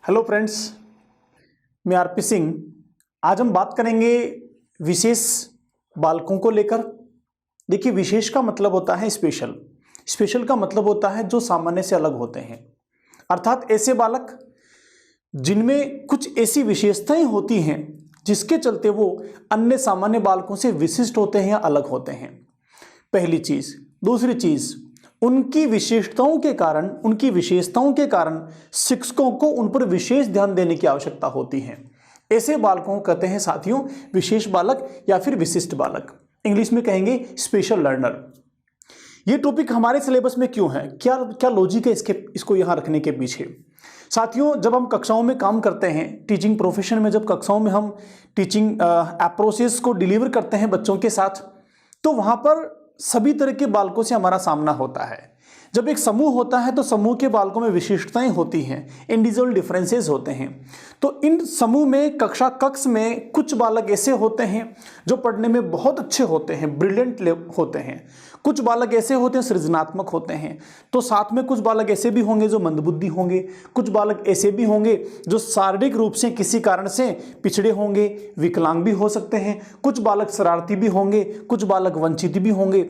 Hello friends, मैं RP Singh. आज हम बात करेंगे विशेष बालकों को लेकर। देखिए, विशेष का मतलब होता है स्पेशल। स्पेशल का मतलब होता है जो सामान्य से अलग होते हैं, अर्थात ऐसे बालक जिनमें कुछ ऐसी विशेषताएं होती हैं जिसके चलते वो अन्य सामान्य बालकों से विशिष्ट होते हैं या अलग होते हैं। पहली चीज। दूसरी चीज, उनकी विशेषताओं के कारण शिक्षकों को उन पर विशेष ध्यान देने की आवश्यकता होती है। ऐसे बालकों को कहते हैं साथियों विशेष बालक या फिर विशिष्ट बालक, इंग्लिश में कहेंगे स्पेशल लर्नर। ये टॉपिक हमारे सिलेबस में क्यों है, क्या लॉजिक है इसको यहाँ रखने के पीछे। साथियों, जब हम कक्षाओं में काम करते हैं, टीचिंग प्रोफेशन में जब कक्षाओं में हम टीचिंग अप्रोचेस को डिलीवर करते हैं बच्चों के साथ, तो वहाँ पर सभी तरह के बालकों से हमारा सामना होता है। जब एक समूह होता है तो समूह के बालकों में विशिष्टताएं होती हैं, इंडिविजुअल डिफरेंसेस होते हैं। तो इन समूह में कक्ष में कुछ बालक ऐसे होते हैं जो पढ़ने में बहुत अच्छे होते हैं, ब्रिलियंट होते हैं। कुछ बालक ऐसे होते हैं सृजनात्मक होते हैं। तो साथ में कुछ बालक ऐसे भी होंगे जो मंदबुद्धि होंगे, कुछ बालक ऐसे भी होंगे जो शारीरिक रूप से किसी कारण से पिछड़े होंगे, विकलांग भी हो सकते हैं। कुछ बालक शरारती भी होंगे, कुछ बालक वंचित भी होंगे।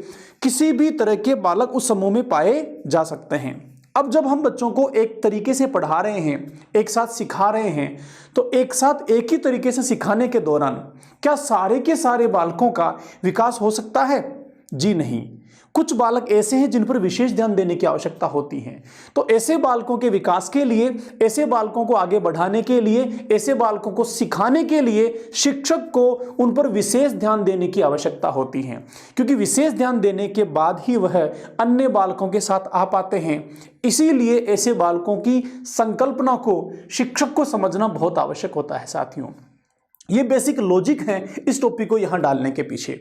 किसी भी तरह के बालक उस समूह में पाए जा सकते हैं। अब जब हम बच्चों को एक तरीके से पढ़ा रहे हैं, एक साथ सिखा रहे हैं, तो एक साथ एक ही तरीके से सिखाने के दौरान क्या सारे के सारे बालकों का विकास हो सकता है? जी नहीं। कुछ बालक ऐसे हैं जिन पर विशेष ध्यान देने की आवश्यकता होती है। तो ऐसे बालकों के विकास के लिए, ऐसे बालकों को आगे बढ़ाने के लिए, ऐसे बालकों को सिखाने के लिए शिक्षक को उन पर विशेष ध्यान देने की आवश्यकता होती है, क्योंकि विशेष ध्यान देने के बाद ही वह अन्य बालकों के साथ आ पाते हैं। इसीलिए ऐसे बालकों की संकल्पना को शिक्षक को समझना बहुत आवश्यक होता है। साथियों, ये बेसिक लॉजिक है इस टॉपिक को यहां डालने के पीछे।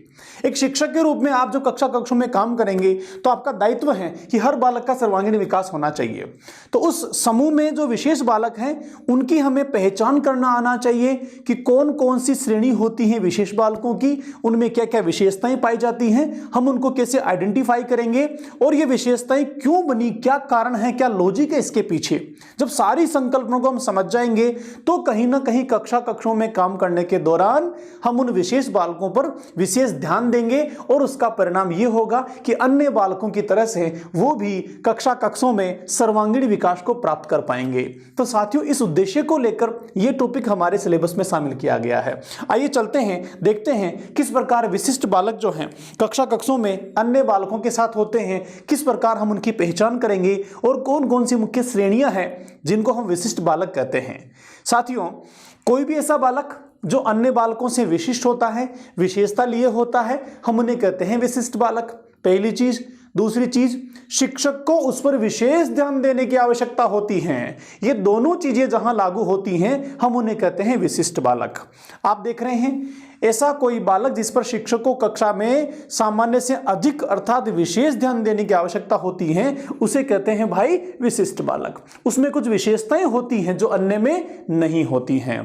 एक शिक्षक के रूप में आप जो कक्षों में काम करेंगे तो आपका दायित्व है कि हर बालक का सर्वांगीण विकास होना चाहिए। तो उस समूह में जो विशेष बालक हैं उनकी हमें पहचान करना आना चाहिए कि कौन कौन सी श्रेणी होती है विशेष बालकों की, उनमें क्या क्या विशेषताएं पाई जाती हैं, हम उनको कैसे आइडेंटिफाई करेंगे और ये विशेषताएं क्यों बनी, क्या कारण है, क्या लॉजिक है इसके पीछे। जब सारी संकल्पनाओं को हम समझ जाएंगे तो कहीं ना कहीं कक्षों में काम करने के दौरान हम उन विशेष बालकों पर विशेष ध्यान देंगे और उसका परिणाम यह होगा कि अन्य बालकों की तरह से वो भी कक्षों में सर्वांगीण विकास को प्राप्त कर पाएंगे। तो साथियों, इस उद्देश्य को लेकर यह टॉपिक हमारे सिलेबस में शामिल किया गया है। आइए चलते हैं, देखते हैं किस प्रकार विशिष्ट बालक जो हैं कक्षों में अन्य बालकों के साथ होते हैं, किस प्रकार हम उनकी पहचान करेंगे और कौन कौन सी मुख्य श्रेणियां हैं जिनको हम विशिष्ट बालक कहते हैं। साथियों, कोई भी ऐसा बालक जो अन्य बालकों से विशिष्ट होता है, विशेषता लिए होता है, हम उन्हें कहते हैं विशिष्ट बालक। पहली चीज। दूसरी चीज, शिक्षक को उस पर विशेष ध्यान देने की आवश्यकता होती है। ये दोनों चीजें जहां लागू होती हैं हम उन्हें कहते हैं विशिष्ट बालक। आप देख रहे हैं, ऐसा कोई बालक जिस पर शिक्षक को कक्षा में सामान्य से अधिक अर्थात विशेष ध्यान देने की आवश्यकता होती है, उसे कहते हैं भाई विशिष्ट बालक। उसमें कुछ विशेषताएं होती हैं जो अन्य में नहीं होती हैं।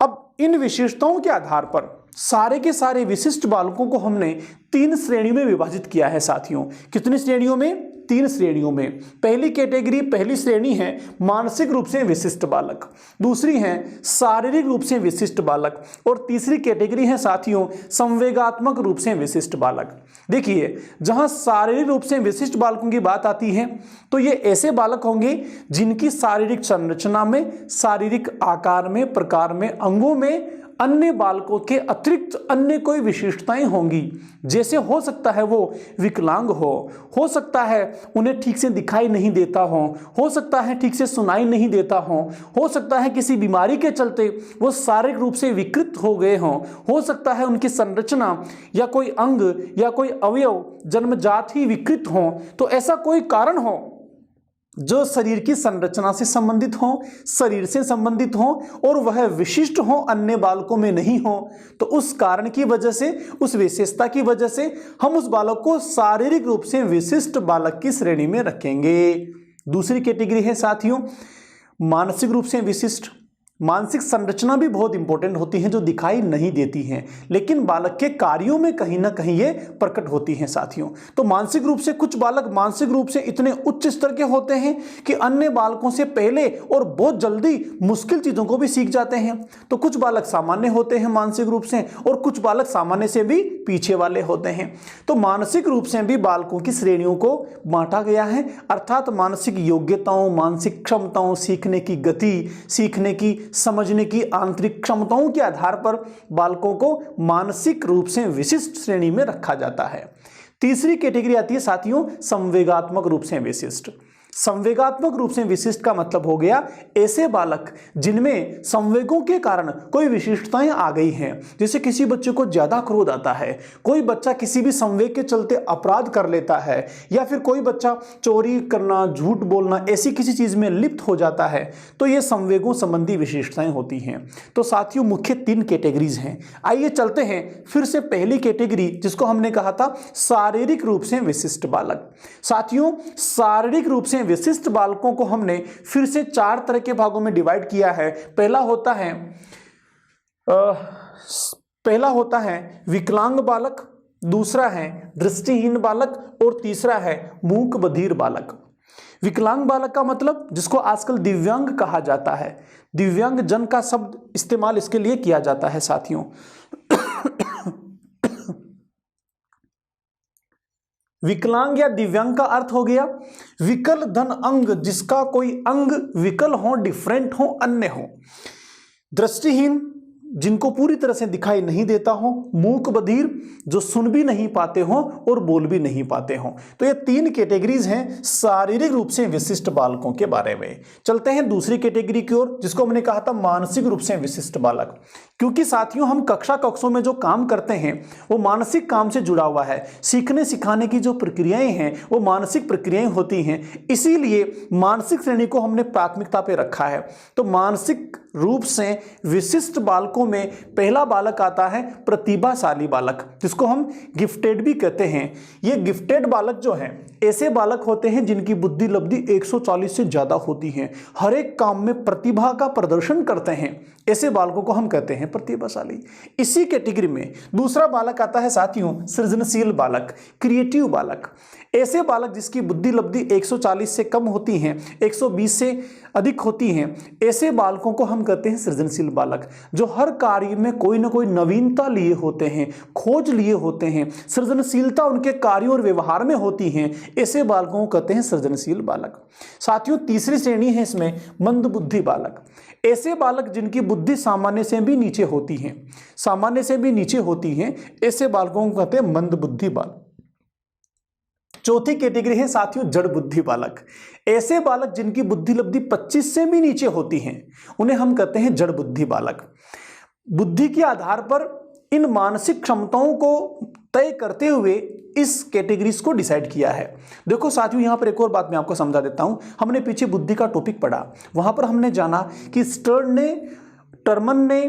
अब इन विशेषताओं के आधार पर सारे के सारे विशिष्ट बालकों को हमने 3 श्रेणी में विभाजित किया है। साथियों, कितनी श्रेणियों में? 3 श्रेणियों में। पहली श्रेणी है मानसिक रूप से विशिष्ट बालक, दूसरी है शारीरिक रूप से विशिष्ट बालक और तीसरी कैटेगरी है साथियों संवेगात्मक रूप से विशिष्ट बालक। देखिए, जहां शारीरिक रूप से विशिष्ट बालकों की बात आती है तो ये ऐसे बालक होंगे जिनकी शारीरिक संरचना में, शारीरिक आकार में, प्रकार में, अंगों में अन्य बालकों के अतिरिक्त अन्य कोई विशेषताएं होंगी। जैसे हो सकता है वो विकलांग हो सकता है उन्हें ठीक से दिखाई नहीं देता हो सकता है ठीक से सुनाई नहीं देता हो सकता है किसी बीमारी के चलते वो शारीरिक रूप से विकृत हो गए हो सकता है उनकी संरचना या कोई अंग या कोई अवयव जन्मजात ही विकृत हो। तो ऐसा कोई कारण हो जो शरीर की संरचना से संबंधित हो, शरीर से संबंधित हो और वह विशिष्ट हो, अन्य बालकों में नहीं हो, तो उस कारण की वजह से, उस विशेषता की वजह से हम उस बालक को शारीरिक रूप से विशिष्ट बालक की श्रेणी में रखेंगे। दूसरी कैटेगरी है साथियों मानसिक रूप से विशिष्ट। मानसिक संरचना भी बहुत इंपॉर्टेंट होती है जो दिखाई नहीं देती हैं, लेकिन बालक के कार्यों में कहीं ना कहीं ये प्रकट होती हैं साथियों। तो मानसिक रूप से कुछ बालक मानसिक रूप से इतने उच्च स्तर के होते हैं कि अन्य बालकों से पहले और बहुत जल्दी मुश्किल चीजों को भी सीख जाते हैं। तो कुछ बालक सामान्य होते हैं मानसिक रूप से, और कुछ बालक सामान्य से भी पीछे वाले होते हैं। तो मानसिक रूप से भी बालकों की श्रेणियों को बांटा गया है, अर्थात मानसिक योग्यताओं, मानसिक क्षमताओं, सीखने की गति, सीखने की, समझने की आंतरिक क्षमताओं के आधार पर बालकों को मानसिक रूप से विशिष्ट श्रेणी में रखा जाता है। तीसरी कैटेगरी आती है साथियों संवेगात्मक रूप से विशिष्ट। संवेगात्मक रूप से विशिष्ट का मतलब हो गया ऐसे बालक जिनमें संवेगों के कारण कोई विशिष्टताएं आ गई हैं। जैसे किसी बच्चे को ज्यादा क्रोध आता है, कोई बच्चा किसी भी संवेग के चलते अपराध कर लेता है, या फिर कोई बच्चा चोरी करना, झूठ बोलना, ऐसी किसी चीज में लिप्त हो जाता है, तो ये संवेगों संबंधी विशेषताएं होती हैं। तो साथियों मुख्य 3 कैटेगरीज हैं। आइए चलते हैं फिर से पहली कैटेगरी जिसको हमने कहा था शारीरिक रूप से विशिष्ट बालक। साथियों शारीरिक रूप से विशिष्ट बालकों को हमने फिर से 4 तरह के भागों में डिवाइड किया है। पहला होता है विकलांग बालक, दूसरा है दृष्टिहीन बालक, और तीसरा है मूक बधिर बालक। विकलांग बालक का मतलब जिसको आजकल दिव्यांग कहा जाता है, दिव्यांग जन का शब्द इस्तेमाल इसके लिए किया जाता है साथियों। विकलांग या दिव्यांग का अर्थ हो गया विकल धन अंग, जिसका कोई अंग विकल हो, डिफरेंट हो, अन्य हो। दृष्टिहीन जिनको पूरी तरह से दिखाई नहीं देता हो। मूक बधिर जो सुन भी नहीं पाते हो और बोल भी नहीं पाते हो। तो ये 3 कैटेगरीज हैं शारीरिक रूप से विशिष्ट बालकों के बारे में। चलते हैं दूसरी कैटेगरी की ओर जिसको हमने कहा था मानसिक रूप से विशिष्ट बालक। क्योंकि साथियों हम कक्षों में जो काम करते हैं वो मानसिक काम से जुड़ा हुआ है। सीखने सिखाने की जो प्रक्रियाएं हैं वो मानसिक प्रक्रियाएं होती हैं, इसीलिए मानसिक श्रेणी को हमने प्राथमिकता पे रखा है। तो मानसिक रूप से विशिष्ट बालकों में पहला बालक आता है प्रतिभाशाली बालक, जिसको हम गिफ्टेड भी कहते हैं। ये गिफ्टेड बालक जो हैं ऐसे बालक होते हैं जिनकी बुद्धि लब्धि 140 से ज्यादा होती है, हर एक काम में प्रतिभा का प्रदर्शन करते हैं। ऐसे बालकों को हम कहते हैं प्रतिभाशाली। इसी कैटेगरी में दूसरा बालक आता है साथियों सृजनशील बालक, क्रिएटिव बालक। ऐसे बालक जिसकी बुद्धि लब्धि 140 से कम होती हैं, 120 से अधिक होती हैं, ऐसे बालकों को हम कहते हैं सृजनशील बालक, जो हर कार्य में कोई ना कोई नवीनता लिए होते हैं, खोज लिए होते हैं, सृजनशीलता उनके कार्यों और व्यवहार में होती हैं। ऐसे बालकों को कहते हैं सृजनशील बालक। साथियों तीसरी श्रेणी है इसमें मंदबुद्धि बालक। ऐसे बालक जिनकी बुद्धि सामान्य से भी नीचे होती है, सामान्य से भी नीचे होती है, ऐसे बालकों को कहते हैं मंदबुद्धि बालक। चौथी कैटेगरी है साथियों जड़ बुद्धि बालक। ऐसे बालक जिनकी बुद्धि लब्धि 25 से भी नीचे होती है, उन्हें हम कहते हैं जड़ बुद्धि बालक। बुद्धि के आधार पर इन मानसिक क्षमताओं को तय करते हुए इस कैटेगरीज को डिसाइड किया है। देखो साथियों यहां पर एक और बात मैं आपको समझा देता हूं। हमने पीछे बुद्धि का टॉपिक पढ़ा, वहां पर हमने जाना कि स्टर्न ने, टर्मन ने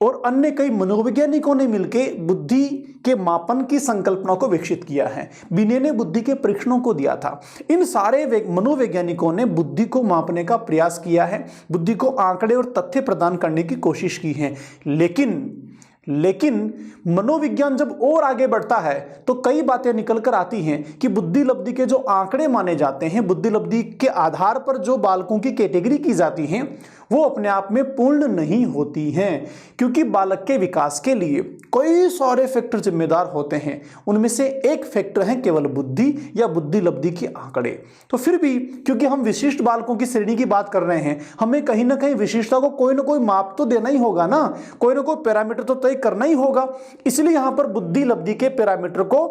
और अन्य कई मनोवैज्ञानिकों ने मिलकर बुद्धि के मापन की संकल्पना को विकसित किया है। बिने ने बुद्धि के परीक्षणों को दिया था। इन सारे मनोवैज्ञानिकों ने बुद्धि को मापने का प्रयास किया है, बुद्धि को आंकड़े और तथ्य प्रदान करने की कोशिश की है। लेकिन मनोविज्ञान जब और आगे बढ़ता है तो कई बातें निकल कर आती हैं कि बुद्धि लब्धि के जो आंकड़े माने जाते हैं, बुद्धि लब्धि के आधार पर जो बालकों की कैटेगरी की जाती हैं, वो अपने आप में पूर्ण नहीं होती हैं, क्योंकि बालक के विकास के लिए कई सारे फैक्टर जिम्मेदार होते हैं। उनमें से एक फैक्टर है केवल बुद्धि या बुद्धि लब्धि के आंकड़े। तो फिर भी क्योंकि हम विशिष्ट बालकों की श्रेणी की बात कर रहे हैं, हमें कहीं ना कहीं विशिष्टता को कोई ना कोई माप तो देना ही होगा ना, कोई ना कोई पैरामीटर तो तय करना ही होगा। इसलिए यहां पर बुद्धि लब्धि के पैरामीटर को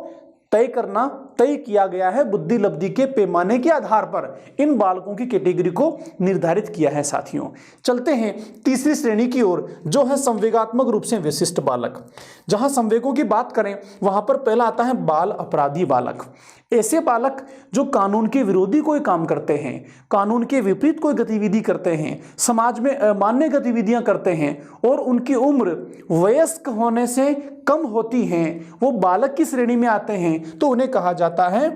तय किया गया है। बुद्धि लब्धि के पैमाने के आधार पर इन बालकों की कैटेगरी को निर्धारित किया है। साथियों चलते हैं तीसरी श्रेणी की ओर, जो है संवेगात्मक रूप से विशिष्ट बालक। जहां संवेगों की बात करें वहां पर पहला आता है बाल अपराधी बालक। ऐसे बालक जो कानून के विरोधी कोई काम करते हैं, कानून के विपरीत कोई गतिविधि करते हैं, समाज में अमान्य गतिविधियां करते हैं और उनकी उम्र वयस्क होने से कम होती हैं, वो बालक की श्रेणी में आते हैं, तो उन्हें कहा जाता है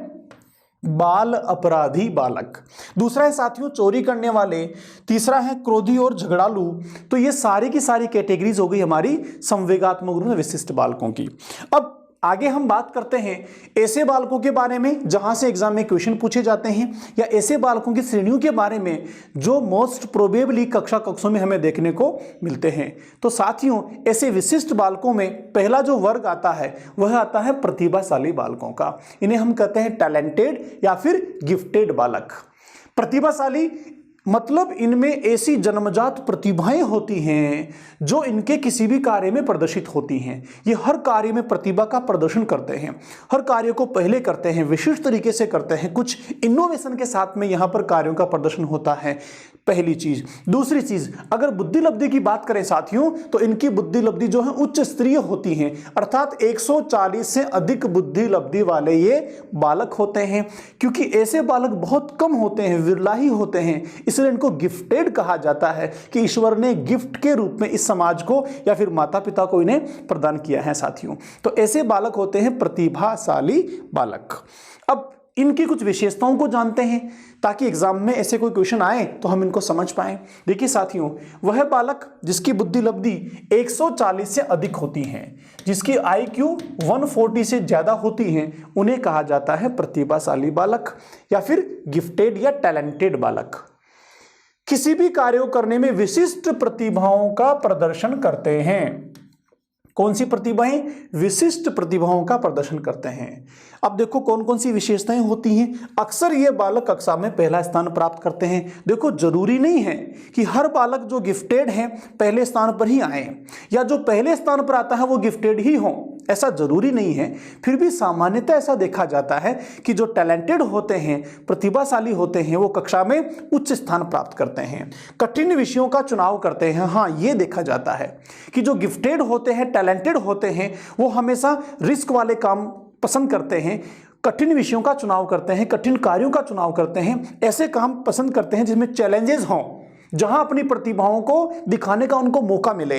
बाल अपराधी बालक। दूसरा है साथियों चोरी करने वाले। तीसरा है क्रोधी और झगड़ालू। तो ये सारी की सारी कैटेगरीज हो गई हमारी संवेगात्मक रूप से विशिष्ट बालकों की। अब आगे हम बात करते हैं ऐसे बालकों के बारे में जहां से एग्जाम में क्वेश्चन पूछे जाते हैं, या ऐसे बालकों की श्रेणियों के बारे में जो मोस्ट प्रोबेबली कक्षों में हमें देखने को मिलते हैं। तो साथियों ऐसे विशिष्ट बालकों में पहला जो वर्ग आता है वह आता है प्रतिभाशाली बालकों का। इन्हें हम कहते हैं टैलेंटेड या फिर गिफ्टेड बालक। प्रतिभाशाली मतलब इनमें ऐसी जन्मजात प्रतिभाएं होती हैं जो इनके किसी भी कार्य में प्रदर्शित होती हैं। ये हर कार्य में प्रतिभा का प्रदर्शन करते हैं, हर कार्य को पहले करते हैं, विशिष्ट तरीके से करते हैं, कुछ इनोवेशन के साथ में यहाँ पर कार्यों का प्रदर्शन होता है, पहली चीज। दूसरी चीज, अगर बुद्धि लब्धि की बात करें साथियों तो इनकी बुद्धि लब्धि जो है उच्च स्तरीय होती है, अर्थात 140 से अधिक बुद्धि लब्धि वाले ये बालक होते हैं। क्योंकि ऐसे बालक बहुत कम होते हैं, विरला ही होते हैं, इसलिए इनको गिफ्टेड कहा जाता है कि ईश्वर ने गिफ्ट के रूप में इस समाज को या फिर माता पिता को इन्हें प्रदान किया है साथियों। तो ऐसे बालक होते हैं प्रतिभाशाली बालक। अब इनकी कुछ विशेषताओं को जानते हैं ताकि एग्जाम में ऐसे कोई क्वेश्चन आए तो हम इनको समझ पाएं। देखिए साथियों, वह बालक जिसकी बुद्धि लब्धि 140 से अधिक होती है, जिसकी IQ 140 से ज्यादा होती है, उन्हें कहा जाता है प्रतिभाशाली बालक या फिर गिफ्टेड या टैलेंटेड बालक। किसी भी कार्य करने में विशिष्ट प्रतिभाओं का प्रदर्शन करते हैं। कौन सी प्रतिभाएं? विशिष्ट प्रतिभाओं का प्रदर्शन करते हैं। अब देखो कौन कौन सी विशेषताएं होती हैं। अक्सर ये बालक कक्षा में पहला स्थान प्राप्त करते हैं। देखो जरूरी नहीं है कि हर बालक जो गिफ्टेड है पहले स्थान पर ही आए, या जो पहले स्थान पर आता है वो गिफ्टेड ही हो, ऐसा जरूरी नहीं है। फिर भी सामान्यतः ऐसा देखा जाता है कि जो टैलेंटेड होते हैं, प्रतिभाशाली होते हैं, वो कक्षा में उच्च स्थान प्राप्त करते हैं, कठिन विषयों का चुनाव करते हैं। हाँ, ये देखा जाता है कि जो गिफ्टेड होते हैं, टैलेंटेड होते हैं, वो हमेशा रिस्क वाले काम पसंद करते हैं, कठिन विषयों का चुनाव करते हैं, कठिन कार्यों का चुनाव करते हैं, ऐसे काम पसंद करते हैं जिसमें चैलेंजेस हों, जहां अपनी प्रतिभाओं को दिखाने का उनको मौका मिले।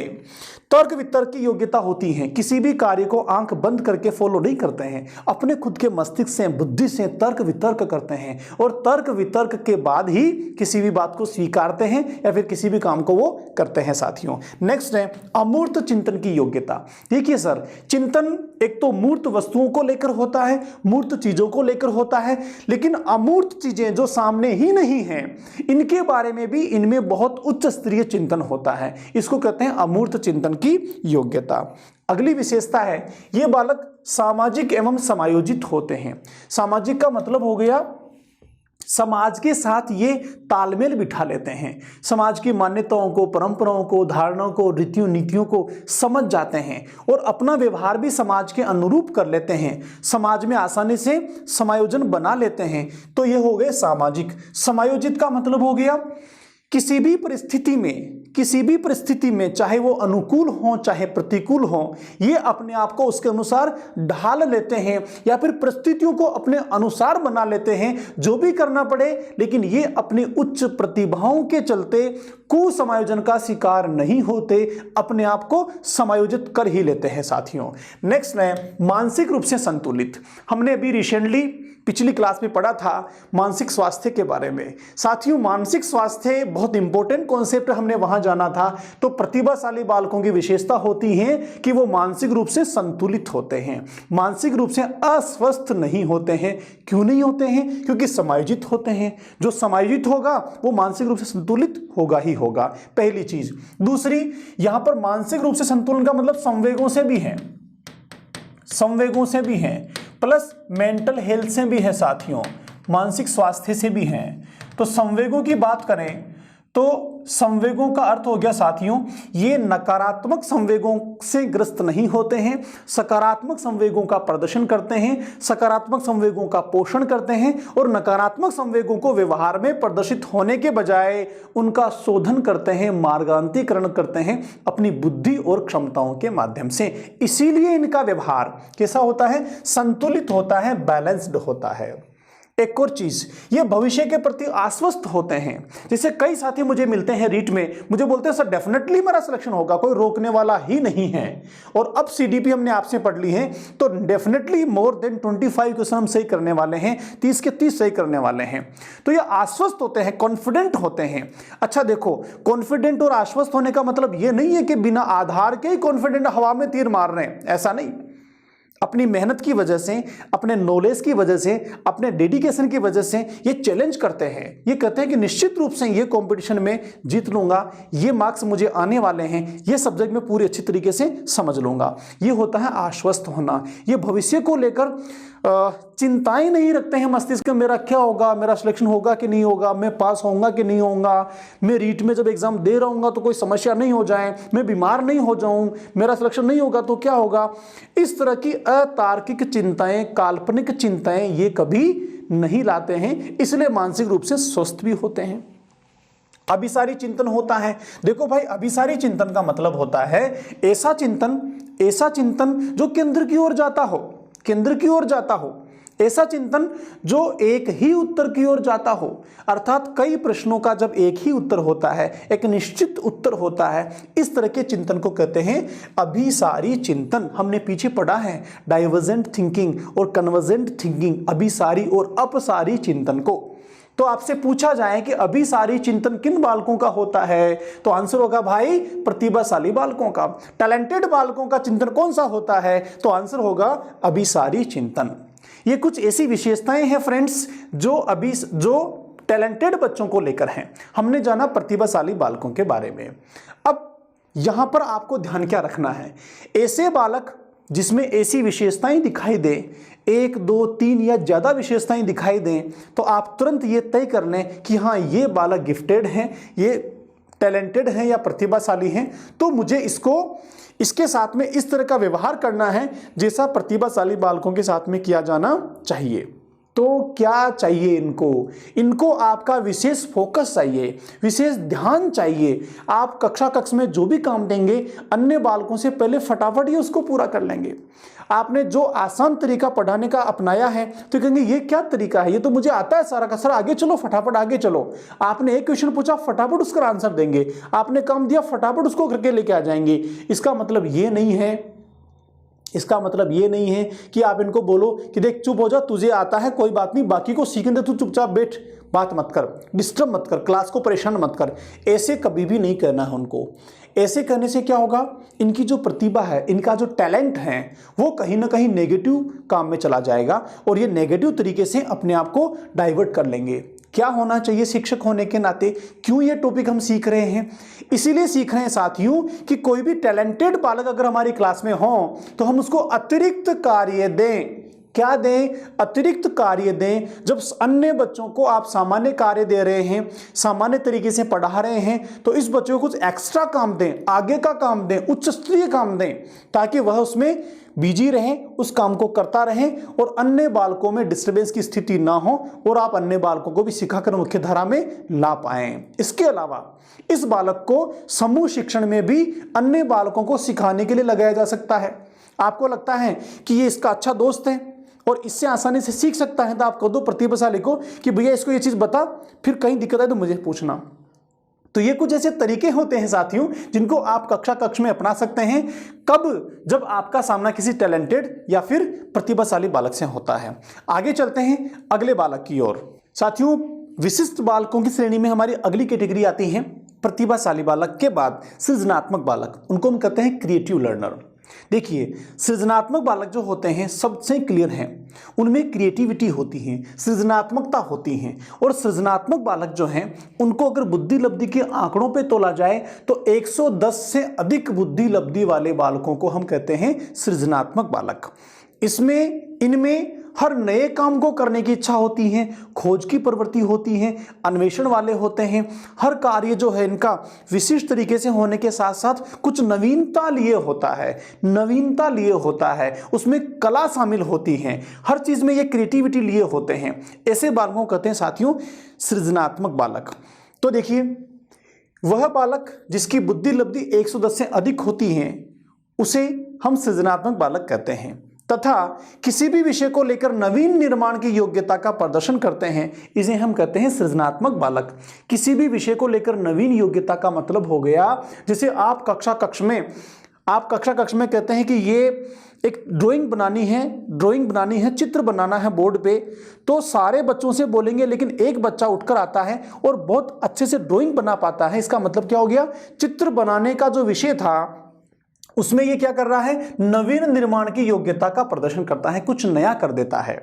तर्क वितर्क की योग्यता होती है, किसी भी कार्य को आंख बंद करके फॉलो नहीं करते हैं, अपने खुद के मस्तिष्क से, बुद्धि से तर्क वितर्क करते हैं और तर्क वितर्क के बाद ही किसी भी बात को स्वीकारते हैं या फिर किसी भी काम को वो करते हैं साथियों। नेक्स्ट है अमूर्त चिंतन की योग्यता। देखिए सर, चिंतन एक तो मूर्त वस्तुओं को लेकर होता है, मूर्त चीजों को लेकर होता है, लेकिन अमूर्त चीजें जो सामने ही नहीं हैं, इनके बारे में भी इनमें बहुत उच्च स्तरीय चिंतन होता है। इसको कहते हैं अमूर्त चिंतन की योग्यता। अगली विशेषता है ये बालक सामाजिक एवं समायोजित होते हैं। सामाजिक का मतलब हो गया समाज के साथ ये तालमेल बिठा लेते हैं, समाज की मान्यताओं को, परंपराओं को, धारणाओं को, रीतियों नीतियों को समझ जाते हैं और अपना व्यवहार भी समाज के अनुरूप कर लेते हैं, समाज में आसानी से समायोजन बना लेते हैं। तो ये हो गए सामाजिक। समायोजित का मतलब हो गया किसी भी परिस्थिति में चाहे वो अनुकूल हो चाहे प्रतिकूल हो, ये अपने आप को उसके अनुसार ढाल लेते हैं या फिर परिस्थितियों को अपने अनुसार बना लेते हैं, जो भी करना पड़े, लेकिन ये अपनी उच्च प्रतिभाओं के चलते कुसमायोजन का शिकार नहीं होते, अपने आप को समायोजित कर ही लेते हैं साथियों। नेक्स्ट है मानसिक रूप से संतुलित। हमने अभी रिसेंटली पिछली क्लास में पढ़ा था मानसिक स्वास्थ्य के बारे में। साथियों, मानसिक स्वास्थ्य बहुत इंपॉर्टेंट कॉन्सेप्ट हमने वहां जाना था। तो प्रतिभाशाली बालकों की विशेषता होती है कि वो मानसिक रूप से संतुलित होते हैं, मानसिक रूप से अस्वस्थ नहीं होते हैं। क्यों नहीं होते हैं? क्योंकि समायोजित होते हैं। जो समायोजित होगा वो मानसिक रूप से संतुलित होगा ही होगा, पहली चीज। दूसरी, यहां पर मानसिक रूप से संतुलन का मतलब संवेगों से भी है, संवेगों से भी है, प्लस मेंटल हेल्थ से भी है साथियों, मानसिक स्वास्थ्य से भी है। तो संवेगों की बात करें तो संवेगों का अर्थ हो गया साथियों, ये नकारात्मक संवेगों से ग्रस्त नहीं होते हैं, सकारात्मक संवेगों का प्रदर्शन करते हैं, सकारात्मक संवेगों का पोषण करते हैं और नकारात्मक संवेगों को व्यवहार में प्रदर्शित होने के बजाय उनका शोधन करते हैं, मार्गांतरीकरण करते हैं अपनी बुद्धि और क्षमताओं के माध्यम से। इसीलिए इनका व्यवहार कैसा होता है? संतुलित होता है, बैलेंस्ड होता है। एक और चीज, ये भविष्य के प्रति आश्वस्त होते हैं। जैसे कई साथी मुझे मिलते हैं रीट में, मुझे बोलते हैं सर डेफिनेटली मेरा सिलेक्शन होगा, कोई रोकने वाला ही नहीं है। और अब सीडीपी हमने आपसे पढ़ ली है तो डेफिनेटली मोर देन 25 क्वेश्चन हम सही करने वाले हैं, 30 के 30 सही करने वाले हैं। तो ये आश्वस्त होते हैं, कॉन्फिडेंट होते हैं। अच्छा देखो, कॉन्फिडेंट और आश्वस्त होने का मतलब ये नहीं है कि बिना आधार के ही कॉन्फिडेंट हवा में तीर मार रहे हैं, ऐसा नहीं। अपनी मेहनत की वजह से, अपने नॉलेज की वजह से, अपने डेडिकेशन की वजह से ये चैलेंज करते हैं। ये कहते हैं कि निश्चित रूप से ये कंपटीशन में जीत लूंगा, ये मार्क्स मुझे आने वाले हैं, ये सब्जेक्ट में पूरी अच्छी तरीके से समझ लूंगा। ये होता है आश्वस्त होना। ये भविष्य को लेकर चिंताएं नहीं रखते हैं मस्तिष्क में, मेरा क्या होगा, मेरा सिलेक्शन होगा कि नहीं होगा, मैं पास होऊंगा कि नहीं होऊंगा, मैं रीट में जब एग्जाम दे रहा हूँ तो कोई समस्या नहीं हो जाए, मैं बीमार नहीं हो जाऊं, मेरा सिलेक्शन नहीं होगा तो क्या होगा। इस तरह की अतार्किक चिंताएं, काल्पनिक चिंताएं ये कभी नहीं लाते हैं, इसलिए मानसिक रूप से स्वस्थ भी होते हैं। अभिसारी चिंतन होता है। देखो भाई, अभिसारी चिंतन का मतलब होता है ऐसा चिंतन जो केंद्र की ओर जाता हो, केंद्र की ओर जाता हो, ऐसा चिंतन जो एक ही उत्तर की ओर जाता हो। अर्थात कई प्रश्नों का जब एक ही उत्तर होता है, एक निश्चित उत्तर होता है, इस तरह के चिंतन को कहते हैं अभिसारी चिंतन। हमने पीछे पढ़ा है डाइवर्जेंट थिंकिंग और कन्वर्जेंट थिंकिंग, अभिसारी और अपसारी चिंतन को। तो आपसे पूछा जाए कि अभिसारी चिंतन किन बालकों का होता है, तो आंसर होगा भाई प्रतिभाशाली बालकों का। टैलेंटेड बालकों का चिंतन कौन सा होता है, तो आंसर होगा अभिसारी चिंतन। ये कुछ ऐसी विशेषताएं हैं फ्रेंड्स जो टैलेंटेड बच्चों को लेकर हैं। हमने जाना प्रतिभाशाली बालकों के बारे में। अब यहां पर आपको ध्यान क्या रखना है, ऐसे बालक जिसमें ऐसी विशेषताएं दिखाई दे, 1, 2, 3 या ज्यादा विशेषताएं दिखाई दें, तो आप तुरंत ये तय कर लें कि हाँ ये बालक गिफ्टेड हैं, ये टैलेंटेड हैं या प्रतिभाशाली हैं, तो मुझे इसके साथ में इस तरह का व्यवहार करना है जैसा प्रतिभाशाली बालकों के साथ में किया जाना चाहिए। तो क्या चाहिए इनको आपका विशेष फोकस चाहिए, विशेष ध्यान चाहिए। आप कक्षा में जो भी काम देंगे, अन्य बालकों से पहले फटाफट ही उसको पूरा कर लेंगे। आपने जो आसान तरीका पढ़ाने का अपनाया है तो कहेंगे ये क्या तरीका है, ये तो मुझे आता है सारा का सारा, आगे चलो, फटाफट आगे चलो। आपने एक क्वेश्चन पूछा, फटाफट उसका आंसर देंगे। आपने काम दिया, फटाफट उसको करके लेके आ जाएंगे। इसका मतलब ये नहीं है कि आप इनको बोलो कि देख चुप हो जा, तुझे आता है कोई बात नहीं, बाकी को सीखने दे, तू चुपचाप बैठ, बात मत कर, डिस्टर्ब मत कर, क्लास को परेशान मत कर। ऐसे कभी भी नहीं करना है उनको। ऐसे करने से क्या होगा, इनकी जो प्रतिभा है, इनका जो टैलेंट है, वो कहीं ना कहीं नेगेटिव काम में चला जाएगा और ये नेगेटिव तरीके से अपने आप को डाइवर्ट कर लेंगे। क्या होना चाहिए शिक्षक होने के नाते, क्यों ये टॉपिक हम सीख रहे हैं, इसीलिए सीख रहे हैं साथियों कि कोई भी टैलेंटेड बालक अगर हमारी क्लास में हो तो हम उसको अतिरिक्त कार्य दें। क्या दें, अतिरिक्त कार्य दें। जब अन्य बच्चों को आप सामान्य कार्य दे रहे हैं, सामान्य तरीके से पढ़ा रहे हैं, तो इस बच्चों को कुछ एक्स्ट्रा काम दें, आगे का काम दें, उच्च स्तरीय काम दें, ताकि वह उसमें बिजी रहें, उस काम को करता रहें और अन्य बालकों में डिस्टर्बेंस की स्थिति ना हो और आप अन्य बालकों को भी सिखाकर मुख्य धारा में ला पाएं। इसके अलावा इस बालक को समूह शिक्षण में भी अन्य बालकों को सिखाने के लिए लगाया जा सकता है। आपको लगता है कि ये इसका अच्छा दोस्त है और इससे आसानी से सीख सकता है, तो आप कह दो प्रतिभाशाली को कि भैया इसको ये चीज बता, फिर कहीं दिक्कत आए तो मुझे पूछना। तो ये कुछ ऐसे तरीके होते हैं साथियों जिनको आप कक्षा में अपना सकते हैं। कब, जब आपका सामना किसी टैलेंटेड या फिर प्रतिभाशाली बालक से होता है। आगे चलते हैं अगले बालक की ओर। साथियों, विशिष्ट बालकों की श्रेणी में हमारी अगली कैटेगरी आती है प्रतिभाशाली बालक के बाद सृजनात्मक बालक। उनको हम कहते हैं क्रिएटिव लर्नर। देखिए, सृजनात्मक बालक जो होते हैं सबसे क्लियर हैं, उनमें क्रिएटिविटी होती है, सृजनात्मकता होती है। और सृजनात्मक बालक जो हैं उनको अगर बुद्धि लब्धि के आंकड़ों पे तोला जाए तो 110 से अधिक बुद्धि लब्धि वाले बालकों को हम कहते हैं सृजनात्मक बालक। इनमें हर नए काम को करने की इच्छा होती है, खोज की प्रवृत्ति होती है, अन्वेषण वाले होते हैं। हर कार्य जो है इनका विशिष्ट तरीके से होने के साथ साथ कुछ नवीनता लिए होता है, उसमें कला शामिल होती है, हर चीज में ये क्रिएटिविटी लिए होते हैं। ऐसे बालकों को कहते हैं साथियों सृजनात्मक बालक। तो देखिए, वह बालक जिसकी बुद्धि लब्धि 110 से अधिक होती है उसे हम सृजनात्मक बालक कहते हैं। तथा किसी भी विषय को लेकर नवीन निर्माण की योग्यता का प्रदर्शन करते हैं, इसे हम कहते हैं सृजनात्मक बालक। किसी भी विषय को लेकर नवीन योग्यता का मतलब हो गया, जैसे आप कक्षा कक्ष में कहते हैं कि ये एक ड्राइंग बनानी है, चित्र बनाना है बोर्ड पे, तो सारे बच्चों से बोलेंगे, लेकिन एक बच्चा उठकर आता है और बहुत अच्छे से ड्राइंग बना पाता है। इसका मतलब क्या हो गया, चित्र बनाने का जो विषय था उसमें ये क्या कर रहा है, नवीन निर्माण की योग्यता का प्रदर्शन करता है, कुछ नया कर देता है।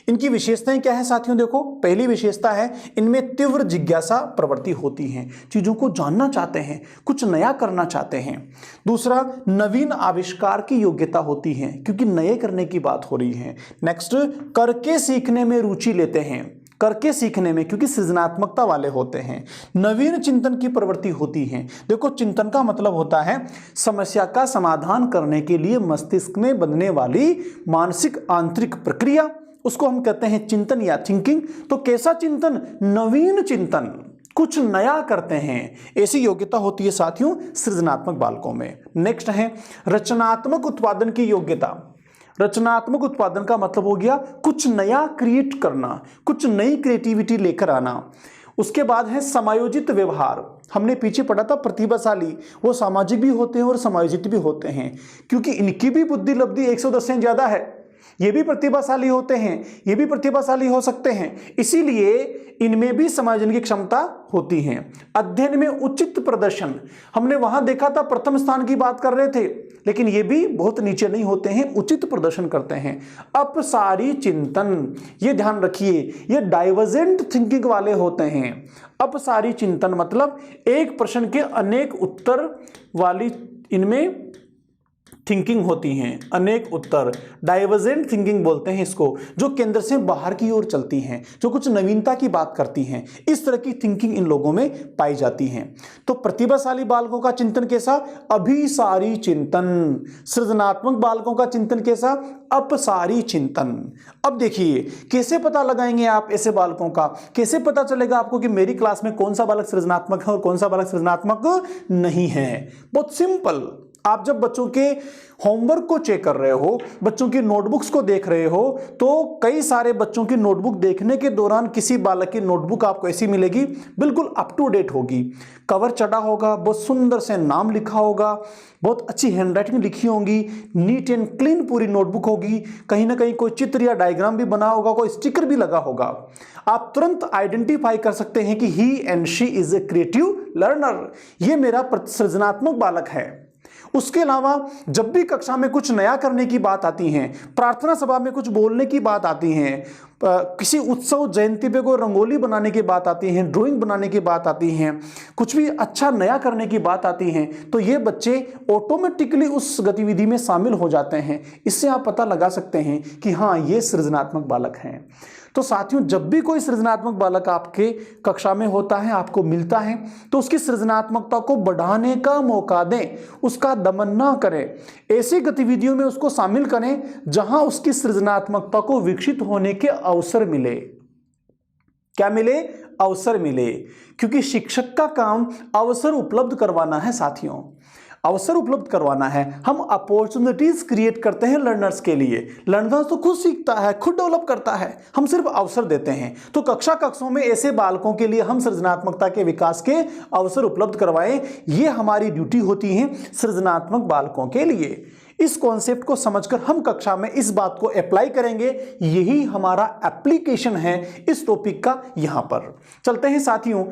इनकी विशेषताएं क्या है साथियों, देखो पहली विशेषता है इनमें तीव्र जिज्ञासा प्रवृत्ति होती है, चीजों को जानना चाहते हैं, कुछ नया करना चाहते हैं। दूसरा, नवीन आविष्कार की योग्यता होती है, क्योंकि नए करने की बात हो रही है। नेक्स्ट, करके सीखने में रुचि लेते हैं, करके सीखने में, क्योंकि सृजनात्मकता वाले होते हैं। नवीन चिंतन की प्रवृत्ति होती है। देखो चिंतन का मतलब होता है समस्या का समाधान करने के लिए मस्तिष्क में बनने वाली मानसिक आंतरिक प्रक्रिया, उसको हम कहते हैं चिंतन या थिंकिंग। तो कैसा चिंतन, नवीन चिंतन, कुछ नया करते हैं, ऐसी योग्यता होती है साथियों सृजनात्मक बालकों में। नेक्स्ट है रचनात्मक उत्पादन की योग्यता। रचनात्मक उत्पादन का मतलब हो गया कुछ नया क्रिएट करना, कुछ नई क्रिएटिविटी लेकर आना। उसके बाद है समायोजित व्यवहार। हमने पीछे पढ़ा था प्रतिभाशाली, वो सामाजिक भी होते हैं और समायोजित भी होते हैं, क्योंकि इनकी भी बुद्धि लब्धि 110 से ज्यादा है। ये भी प्रतिभाशाली होते हैं, ये भी प्रतिभाशाली हो सकते हैं, इसीलिए इनमें भी समायोजन की क्षमता होती है। अध्ययन में उचित प्रदर्शन, हमने वहां देखा था प्रथम स्थान की बात कर रहे थे, लेकिन ये भी बहुत नीचे नहीं होते हैं, उचित प्रदर्शन करते हैं। अपसारी चिंतन, ये ध्यान रखिए, ये डाइवर्जेंट थिंकिंग वाले होते हैं। अपसारी चिंतन मतलब एक प्रश्न के अनेक उत्तर वाली इनमें थिंकिंग होती हैं, अनेक उत्तर, डाइवर्जेंट थिंकिंग बोलते हैं इसको, जो केंद्र से बाहर की ओर चलती हैं, जो कुछ नवीनता की बात करती हैं। इस तरह की थिंकिंग इन लोगों में पाई जाती है। तो प्रतिभाशाली बालकों का चिंतन कैसा, अभिसारी चिंतन। सृजनात्मक बालकों का चिंतन कैसा, अपसारी चिंतन। अब देखिए कैसे पता लगाएंगे आप ऐसे बालकों का, कैसे पता चलेगा आपको कि मेरी क्लास में कौन सा बालक सृजनात्मक है और कौन सा बालक सृजनात्मक नहीं है। बहुत सिंपल, आप जब बच्चों के होमवर्क को चेक कर रहे हो, बच्चों की नोटबुक्स को देख रहे हो, तो कई सारे बच्चों की नोटबुक देखने के दौरान किसी बालक की नोटबुक आपको ऐसी मिलेगी, बिल्कुल अप टू डेट होगी, कवर चढ़ा होगा, बहुत सुंदर से नाम लिखा होगा, बहुत अच्छी हैंडराइटिंग लिखी होगी, नीट एंड क्लीन पूरी नोटबुक होगी, कहीं ना कहीं कोई चित्र या डायग्राम भी बना होगा, कोई स्टिकर भी लगा होगा। आप तुरंत आइडेंटिफाई कर सकते हैं कि he and she is a creative learner, ये मेरा सृजनात्मक बालक है। उसके अलावा जब भी कक्षा में कुछ नया करने की बात आती है, प्रार्थना सभा में कुछ बोलने की बात आती है, किसी उत्सव जयंती पे कोई रंगोली बनाने की बात आती है, ड्राइंग बनाने की बात आती है, कुछ भी अच्छा नया करने की बात आती है, तो ये बच्चे ऑटोमेटिकली उस गतिविधि में शामिल हो जाते हैं। इससे आप पता लगा सकते हैं कि हाँ ये सृजनात्मक बालक हैं। तो साथियों जब भी कोई सृजनात्मक बालक आपके कक्षा में होता है, आपको मिलता है, तो उसकी सृजनात्मकता को बढ़ाने का मौका दें, उसका दमन ना करें, ऐसी गतिविधियों में उसको शामिल करें जहां उसकी सृजनात्मकता को विकसित होने के अवसर मिले। क्या मिले? अवसर मिले, क्योंकि शिक्षक का काम अवसर उपलब्ध करवाना है साथियों, अवसर उपलब्ध करवाना है। हम अपॉर्चुनिटीज क्रिएट करते हैं लर्नर्स के लिए। लर्नर्स तो खुद सीखता है, खुद डेवलप करता है, हम सिर्फ अवसर देते हैं। तो कक्षों में ऐसे बालकों के लिए हम सृजनात्मकता के विकास के अवसर उपलब्ध करवाएं, ये हमारी ड्यूटी होती है सृजनात्मक बालकों के लिए। इस कॉन्सेप्ट को समझकर हम कक्षा में इस बात को अप्लाई करेंगे, यही हमारा एप्लीकेशन है इस टॉपिक का। यहां पर चलते हैं साथियों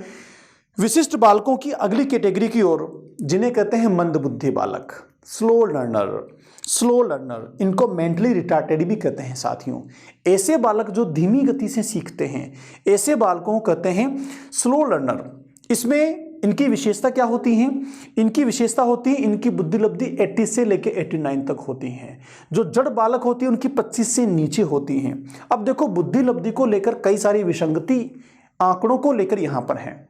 विशिष्ट बालकों की अगली कैटेगरी की ओर, जिन्हें कहते हैं मंदबुद्धि बालक, स्लो लर्नर। इनको मेंटली रिटार्टेड भी कहते हैं साथियों। ऐसे बालक जो धीमी गति से सीखते हैं, ऐसे बालकों को कहते हैं स्लो लर्नर। इसमें इनकी विशेषता क्या होती है? इनकी विशेषता होती है इनकी बुद्धि लब्धि 80 से लेकर 89 तक होती है। जो जड़ बालक होती है उनकी 25 से नीचे होती हैं। अब देखो बुद्धि लब्धि को लेकर कई सारी विसंगति आंकड़ों को लेकर यहां पर है।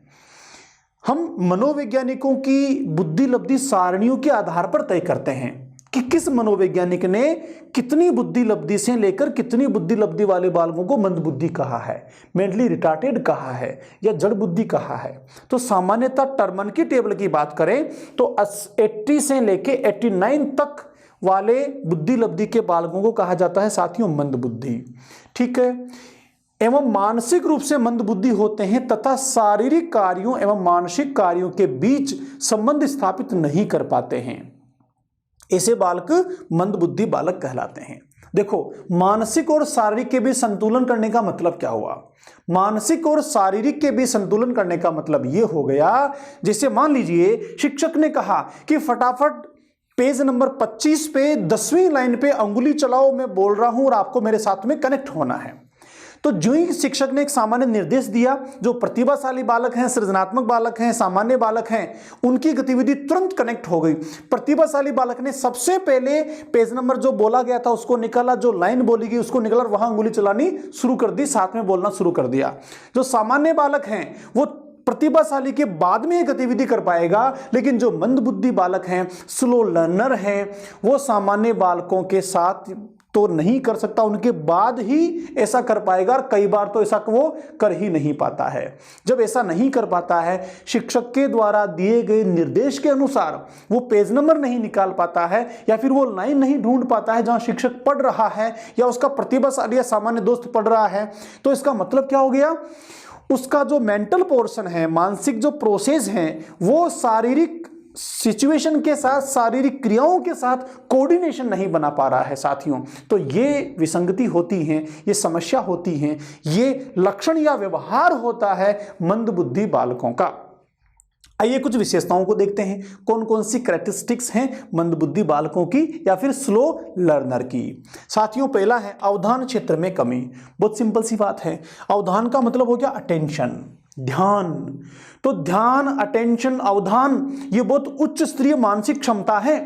हम मनोवैज्ञानिकों की बुद्धि लब्धि सारणियों के आधार पर तय करते हैं कि किस मनोवैज्ञानिक ने कितनी बुद्धि लब्धि से लेकर कितनी बुद्धि लब्धि वाले बालकों को मंदबुद्धि कहा है, मेंटली रिटार्टेड कहा है या जड़ बुद्धि कहा है। तो सामान्यतः टर्मन की टेबल की बात करें तो 80 से लेकर 89 तक वाले बुद्धि लब्धि के बालकों को कहा जाता है साथियों मंद बुद्धि। ठीक है, एवं मानसिक रूप से मंद बुद्धि होते हैं तथा शारीरिक कार्यों एवं मानसिक कार्यों के बीच संबंध स्थापित नहीं कर पाते हैं, ऐसे बालक मंद बुद्धि बालक कहलाते हैं। देखो, मानसिक और शारीरिक के बीच संतुलन करने का मतलब क्या हुआ? मानसिक और शारीरिक के बीच संतुलन करने का मतलब यह हो गया, जैसे मान लीजिए शिक्षक ने कहा कि फटाफट पेज नंबर 25 पे 10वीं लाइन पे अंगुली चलाओ, मैं बोल रहा हूं और आपको मेरे साथ में कनेक्ट होना है। तो जो ही शिक्षक ने एक सामान्य निर्देश दिया, जो प्रतिभाशाली बालक हैं, सृजनात्मक बालक हैं, सामान्य बालक हैं, उनकी गतिविधि तुरंत कनेक्ट हो गई। प्रतिभाशाली बालक ने सबसे पहले पेज नंबर जो बोला गया था उसको निकाला, जो लाइन बोली गई उसको निकाला और वहां अंगुली चलानी शुरू कर दी, साथ में बोलना शुरू कर दिया। जो सामान्य बालक हैं वो प्रतिभाशाली के बाद में गतिविधि कर पाएगा, लेकिन जो मंद बुद्धि बालक हैं, स्लो लर्नर हैं, वो सामान्य बालकों के साथ तो नहीं कर सकता, उनके बाद ही ऐसा कर पाएगा, और कई बार तो ऐसा वो कर ही नहीं पाता है। जब ऐसा नहीं कर पाता है, शिक्षक के द्वारा दिए गए निर्देश के अनुसार वो पेज नंबर नहीं निकाल पाता है, या फिर वो लाइन नहीं ढूंढ पाता है जहां शिक्षक पढ़ रहा है या उसका प्रतिभाशाली या सामान्य दोस्त पढ़ रहा है, तो इसका मतलब क्या हो गया? उसका जो मेंटल पोर्शन है, मानसिक जो प्रोसेस है, वो शारीरिक सिचुएशन के साथ, शारीरिक क्रियाओं के साथ कोऑर्डिनेशन नहीं बना पा रहा है साथियों। तो ये विसंगति होती है, ये समस्या होती है, ये लक्षण या व्यवहार होता है मंद बुद्धि बालकों का। आइए कुछ विशेषताओं को देखते हैं, कौन कौन सी कैरेक्टरिस्टिक्स हैं मंद बुद्धि बालकों की या फिर स्लो लर्नर की। साथियों, पहला है अवधान क्षेत्र में कमी। बहुत सिंपल सी बात है, अवधान का मतलब हो गया अटेंशन, ध्यान। तो ध्यान, अटेंशन, अवधान ये बहुत उच्च स्तरीय मानसिक क्षमता है।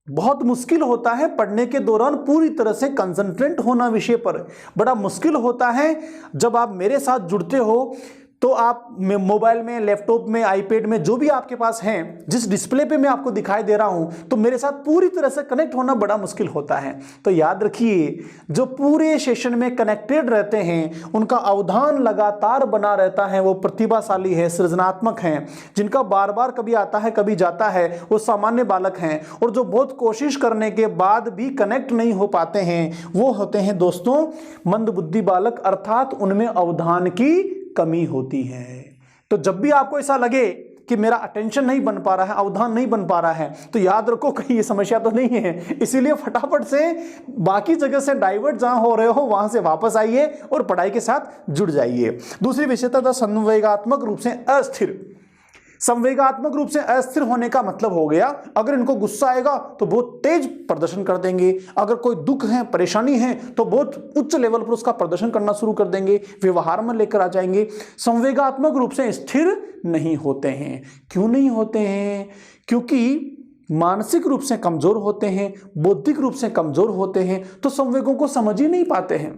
बहुत मुश्किल होता है पढ़ने के दौरान पूरी तरह से कंसंट्रेट होना विषय पर, बड़ा मुश्किल होता है। जब आप मेरे साथ जुड़ते हो तो आप मोबाइल में, लैपटॉप में, आईपैड में, जो भी आपके पास हैं, जिस डिस्प्ले पे मैं आपको दिखाई दे रहा हूं, तो मेरे साथ पूरी तरह से कनेक्ट होना बड़ा मुश्किल होता है। तो याद रखिए, जो पूरे सेशन में कनेक्टेड रहते हैं, उनका अवधान लगातार बना रहता है, वो प्रतिभाशाली है, सृजनात्मक हैं। जिनका बार बार कभी आता है कभी जाता है, वो सामान्य बालक हैं। और जो बहुत कोशिश करने के बाद भी कनेक्ट नहीं हो पाते हैं, वो होते हैं दोस्तों मंद बुद्धि बालक, अर्थात उनमें अवधान की कमी होती है। तो जब भी आपको ऐसा लगे कि मेरा अटेंशन नहीं बन पा रहा है, अवधान नहीं बन पा रहा है, तो याद रखो कहीं ये समस्या तो नहीं है। इसीलिए फटाफट से बाकी जगह से डाइवर्ट जहां हो रहे हो वहां से वापस आइए और पढ़ाई के साथ जुड़ जाइए। दूसरी विशेषता था संवेगात्मक रूप से अस्थिर। संवेगात्मक रूप से अस्थिर होने का मतलब हो गया, अगर इनको गुस्सा आएगा तो बहुत तेज प्रदर्शन कर देंगे, अगर कोई दुख है, परेशानी है, तो बहुत उच्च लेवल पर उसका प्रदर्शन करना शुरू कर देंगे, व्यवहार में लेकर आ जाएंगे। संवेगात्मक रूप से स्थिर नहीं होते हैं। क्यों नहीं होते हैं? क्योंकि मानसिक रूप से कमजोर होते हैं, बौद्धिक रूप से कमजोर होते हैं, तो संवेगों को समझ ही नहीं पाते हैं,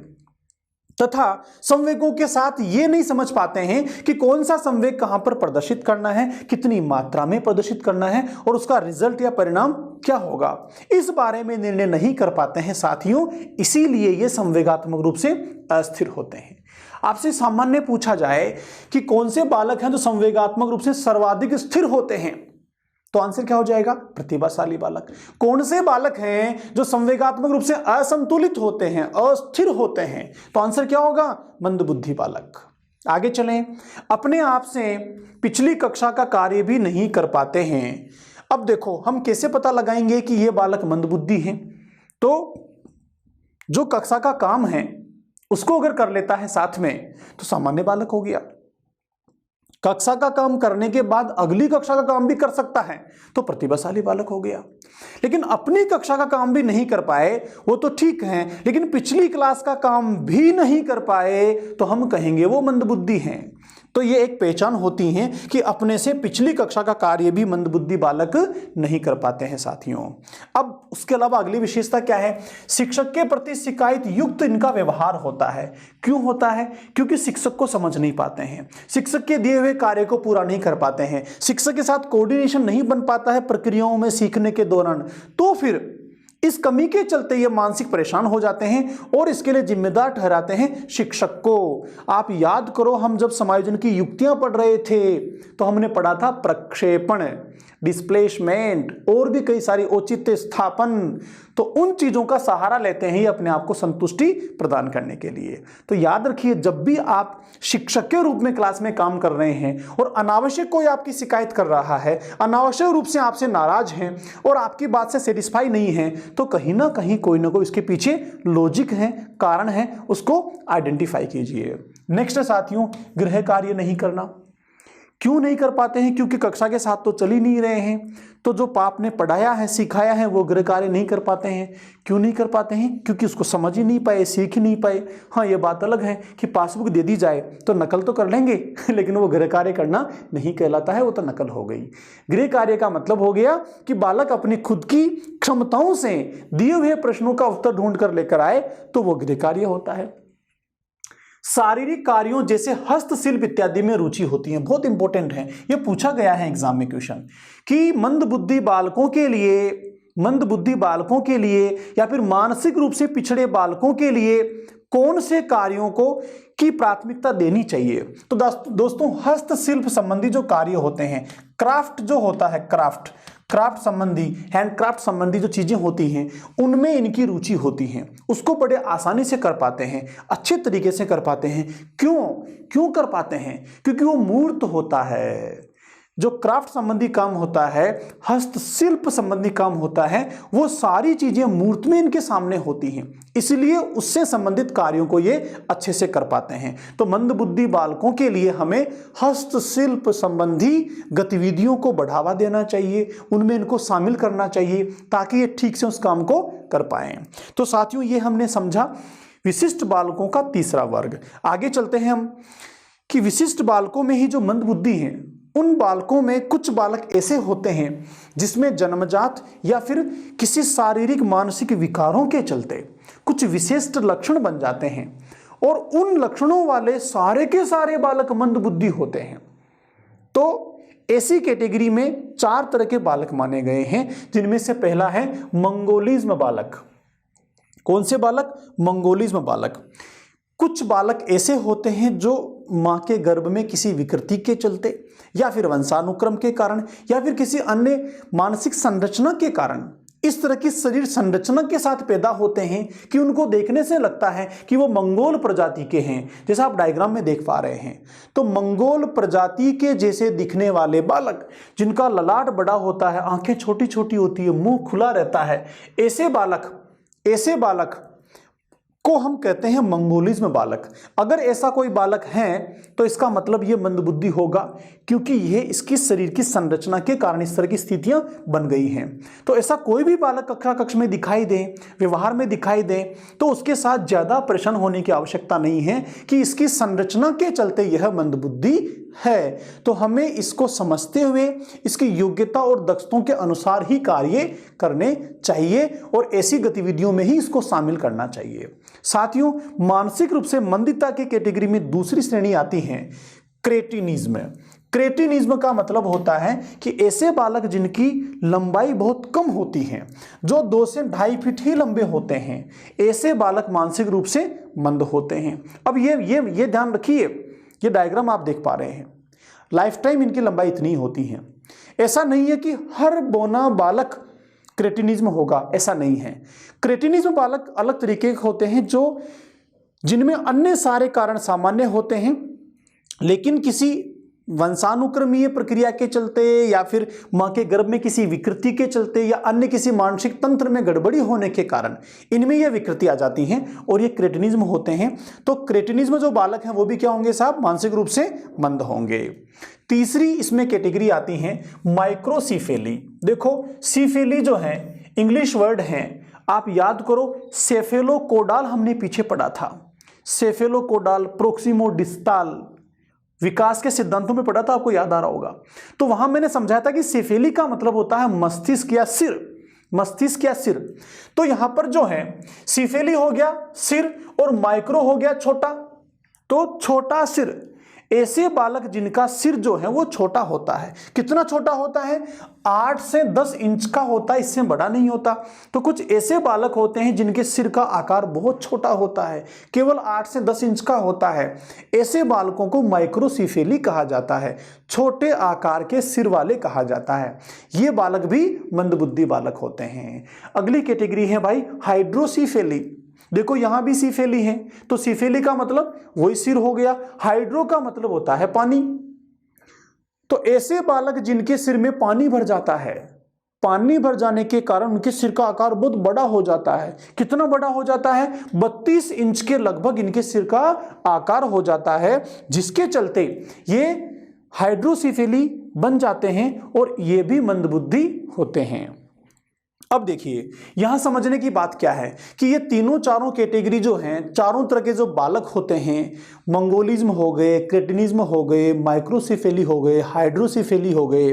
तथा संवेगों के साथ ये नहीं समझ पाते हैं कि कौन सा संवेग कहां पर प्रदर्शित करना है, कितनी मात्रा में प्रदर्शित करना है और उसका रिजल्ट या परिणाम क्या होगा, इस बारे में निर्णय नहीं कर पाते हैं साथियों। इसीलिए ये संवेगात्मक रूप से अस्थिर होते हैं। आपसे सामान्य पूछा जाए कि कौन से बालक हैं जो संवेगात्मक रूप से सर्वाधिक स्थिर होते हैं, तो आंसर क्या हो जाएगा? प्रतिभाशाली बालक। कौन से बालक हैं जो संवेगात्मक रूप से असंतुलित होते हैं, अस्थिर होते हैं, तो आंसर क्या होगा? मंदबुद्धि बालक। आगे चलें, अपने आप से पिछली कक्षा का कार्य भी नहीं कर पाते हैं। अब देखो हम कैसे पता लगाएंगे कि यह बालक मंदबुद्धि है? तो जो कक्षा का काम है उसको अगर कर लेता है साथ में तो सामान्य बालक हो गया। कक्षा का काम करने के बाद अगली कक्षा का काम भी कर सकता है तो प्रतिभाशाली बालक हो गया। लेकिन अपनी कक्षा का काम भी नहीं कर पाए वो तो ठीक है, लेकिन पिछली क्लास का काम भी नहीं कर पाए तो हम कहेंगे वो मंदबुद्धि हैं। तो ये एक पहचान होती है कि अपने से पिछली कक्षा का कार्य भी मंदबुद्धि बालक नहीं कर पाते हैं साथियों। अब उसके अलावा अगली विशेषता क्या है? शिक्षक के प्रति शिकायत युक्त इनका व्यवहार होता है। क्यों होता है? क्योंकि शिक्षक को समझ नहीं पाते हैं, शिक्षक के दिए हुए कार्य को पूरा नहीं कर पाते हैं, शिक्षक के साथ कोऑर्डिनेशन नहीं बन पाता है प्रक्रियाओं में सीखने के दौरान, तो फिर इस कमी के चलते ये मानसिक परेशान हो जाते हैं और इसके लिए जिम्मेदार ठहराते हैं शिक्षक को। आप याद करो, हम जब समायोजन की युक्तियां पढ़ रहे थे तो हमने पढ़ा था प्रक्षेपण, डिस्प्लेसमेंट और भी कई सारी औचित्य स्थापन। तो उन चीजों का सहारा लेते हैं ये अपने आप को संतुष्टि प्रदान करने के लिए। तो याद रखिए, जब भी आप शिक्षक के रूप में क्लास में काम कर रहे हैं और अनावश्यक कोई आपकी शिकायत कर रहा है, अनावश्यक रूप से आपसे नाराज हैं और आपकी बात से सेटिस्फाई नहीं है, तो कहीं ना कहीं कोई ना कोई इसके पीछे लॉजिक है, कारण है, उसको आइडेंटिफाई कीजिए। नेक्स्ट साथियों, गृह कार्य नहीं करना। क्यों नहीं कर पाते हैं? क्योंकि कक्षा के साथ तो चल ही नहीं रहे हैं, तो जो पाप ने पढ़ाया है, सिखाया है, वो गृह कार्य नहीं कर पाते हैं। क्यों नहीं कर पाते हैं? क्योंकि उसको समझ ही नहीं पाए, सीख ही नहीं पाए। हाँ, ये बात अलग है कि पासबुक दे दी जाए तो नकल तो कर लेंगे लेकिन वो गृह कार्य करना नहीं कहलाता है, वो तो नकल हो गई। गृह कार्य का मतलब हो गया कि बालक अपनी खुद की क्षमताओं से दिए हुए प्रश्नों का उत्तर ढूंढ कर लेकर आए, तो वो गृह कार्य होता है। शारीरिक कार्यों जैसे हस्तशिल्प इत्यादि में रुचि होती है, बहुत इंपॉर्टेंट है, ये पूछा गया है एग्जाम में क्वेश्चन कि मंदबुद्धि बालकों के लिए या फिर मानसिक रूप से पिछड़े बालकों के लिए कौन से कार्यों को की प्राथमिकता देनी चाहिए। तो दोस्तों, हस्तशिल्प संबंधी जो कार्य होते हैं, क्राफ्ट जो होता है, क्राफ्ट संबंधी, हैंडक्राफ्ट संबंधी जो चीजें होती हैं, उनमें इनकी रुचि होती है, उसको बड़े आसानी से कर पाते हैं, अच्छे तरीके से कर पाते हैं। क्यों कर पाते हैं? क्योंकि वो मूर्त होता है। जो क्राफ्ट संबंधी काम होता है, हस्तशिल्प संबंधी काम होता है, वो सारी चीजें मूर्त में इनके सामने होती हैं, इसलिए उससे संबंधित कार्यों को ये अच्छे से कर पाते हैं। तो मंदबुद्धि बालकों के लिए हमें हस्तशिल्प संबंधी गतिविधियों को बढ़ावा देना चाहिए, उनमें इनको शामिल करना चाहिए ताकि ये ठीक से उस काम को कर पाएं। तो साथियों, ये हमने समझा विशिष्ट बालकों का तीसरा वर्ग। आगे चलते हैं हम कि विशिष्ट बालकों में ही जो मंदबुद्धि हैं, उन बालकों में कुछ बालक ऐसे होते हैं जिसमें जन्मजात या फिर किसी शारीरिक मानसिक विकारों के चलते कुछ विशिष्ट लक्षण बन जाते हैं और उन लक्षणों वाले सारे के सारे बालक मंदबुद्धि होते हैं। तो ऐसी कैटेगरी में 4 तरह के बालक माने गए हैं, जिनमें से पहला है मंगोलिज्म बालक। कौन से बालक? मंगोलिज्म बालक। कुछ बालक ऐसे होते हैं जो मां के गर्भ में किसी विकृति के चलते या फिर वंशानुक्रम के कारण या फिर किसी अन्य मानसिक संरचना के कारण इस तरह की शरीर संरचना के साथ पैदा होते हैं कि उनको देखने से लगता है कि वो मंगोल प्रजाति के हैं, जैसा आप डायग्राम में देख पा रहे हैं। तो मंगोल प्रजाति के जैसे दिखने वाले बालक, जिनका ललाट बड़ा होता है, आंखें छोटी छोटी होती है, मुंह खुला रहता है, ऐसे बालक को हम कहते हैं मंगोलिज्म बालक। अगर ऐसा कोई बालक है तो इसका मतलब ये मंदबुद्धि होगा, क्योंकि ये इसकी शरीर की संरचना के कारण इस तरह की स्थितियां बन गई हैं। तो ऐसा कोई भी बालक कक्षा कक्ष में दिखाई दे, व्यवहार में दिखाई दे, तो उसके साथ ज्यादा परेशान होने की आवश्यकता नहीं है कि इसकी संरचना के चलते यह मंदबुद्धि है। तो हमें इसको समझते हुए इसकी योग्यता और दक्षताओं के अनुसार ही कार्य करने चाहिए और ऐसी गतिविधियों में ही इसको शामिल करना चाहिए। साथियों, मानसिक रूप से मंदिता की कैटेगरी में दूसरी श्रेणी आती है क्रेटिनिज्म। क्रेटिनिज्म का मतलब होता है कि ऐसे बालक जिनकी लंबाई बहुत कम होती है, जो 2 से 2.5 फीट ही लंबे होते हैं, ऐसे बालक मानसिक रूप से मंद होते हैं। अब ये ध्यान रखिए, ये डायग्राम आप देख पा रहे हैं, लाइफ टाइम इनकी लंबाई इतनी होती है। ऐसा नहीं है कि हर बौना बालक क्रेटिनिज्म होगा, ऐसा नहीं है। क्रेटिनिज्म बालक अलग तरीके के होते हैं जिनमें अन्य सारे कारण सामान्य होते हैं, लेकिन किसी वंशानुक्रमीय प्रक्रिया के चलते या फिर मां के गर्भ में किसी विकृति के चलते या अन्य किसी मानसिक तंत्र में गड़बड़ी होने के कारण इनमें यह विकृति आ जाती हैं और ये क्रेटिनिज्म होते हैं। तो क्रेटिनिज्म जो बालक हैं वो भी क्या होंगे साहब? मानसिक रूप से मंद होंगे। तीसरी इसमें कैटेगरी आती है माइक्रोसिफेली। देखो, सिफेली जो है इंग्लिश वर्ड है, आप याद करो, सेफेलोकोडाल हमने पीछे पढ़ा था, सेफेलोकोडाल, प्रोक्सिमोडिस्टाल, विकास के सिद्धांतों में पढ़ा था, आपको याद आ रहा होगा। तो वहां मैंने समझाया था कि सेफेली का मतलब होता है मस्तिष्क या सिर। तो यहां पर जो है सिफेली हो गया सिर और माइक्रो हो गया छोटा, तो छोटा सिर, ऐसे बालक जिनका सिर जो है वो छोटा होता है। कितना छोटा होता है? 8 से 10 इंच का होता है, इससे बड़ा नहीं होता। तो कुछ ऐसे बालक होते हैं जिनके सिर का आकार बहुत छोटा होता है, केवल 8 से 10 इंच का होता है। ऐसे बालकों को माइक्रोसिफेली कहा जाता है, छोटे आकार के सिर वाले कहा जाता है। ये बालक भी मंदबुद्धि बालक होते हैं। अगली कैटेगरी है भाई हाइड्रोसिफेली। देखो यहां भी सिफेली है, तो सिफेली का मतलब वही सिर हो गया, हाइड्रो का मतलब होता है पानी। तो ऐसे बालक जिनके सिर में पानी भर जाता है, पानी भर जाने के कारण उनके सिर का आकार बहुत बड़ा हो जाता है। कितना बड़ा हो जाता है? 32 इंच के लगभग इनके सिर का आकार हो जाता है, जिसके चलते ये हाइड्रोसिफेली बन जाते हैं और ये भी मंदबुद्धि होते हैं। अब देखिए यहां समझने की बात क्या है कि ये तीनों चारों कैटेगरी जो हैं, चारों तरह के जो बालक होते हैं, मंगोलिज्म हो गए, क्रेटिनिज्म हो गए, माइक्रोसिफेली हो गए, हाइड्रोसिफेली हो गए,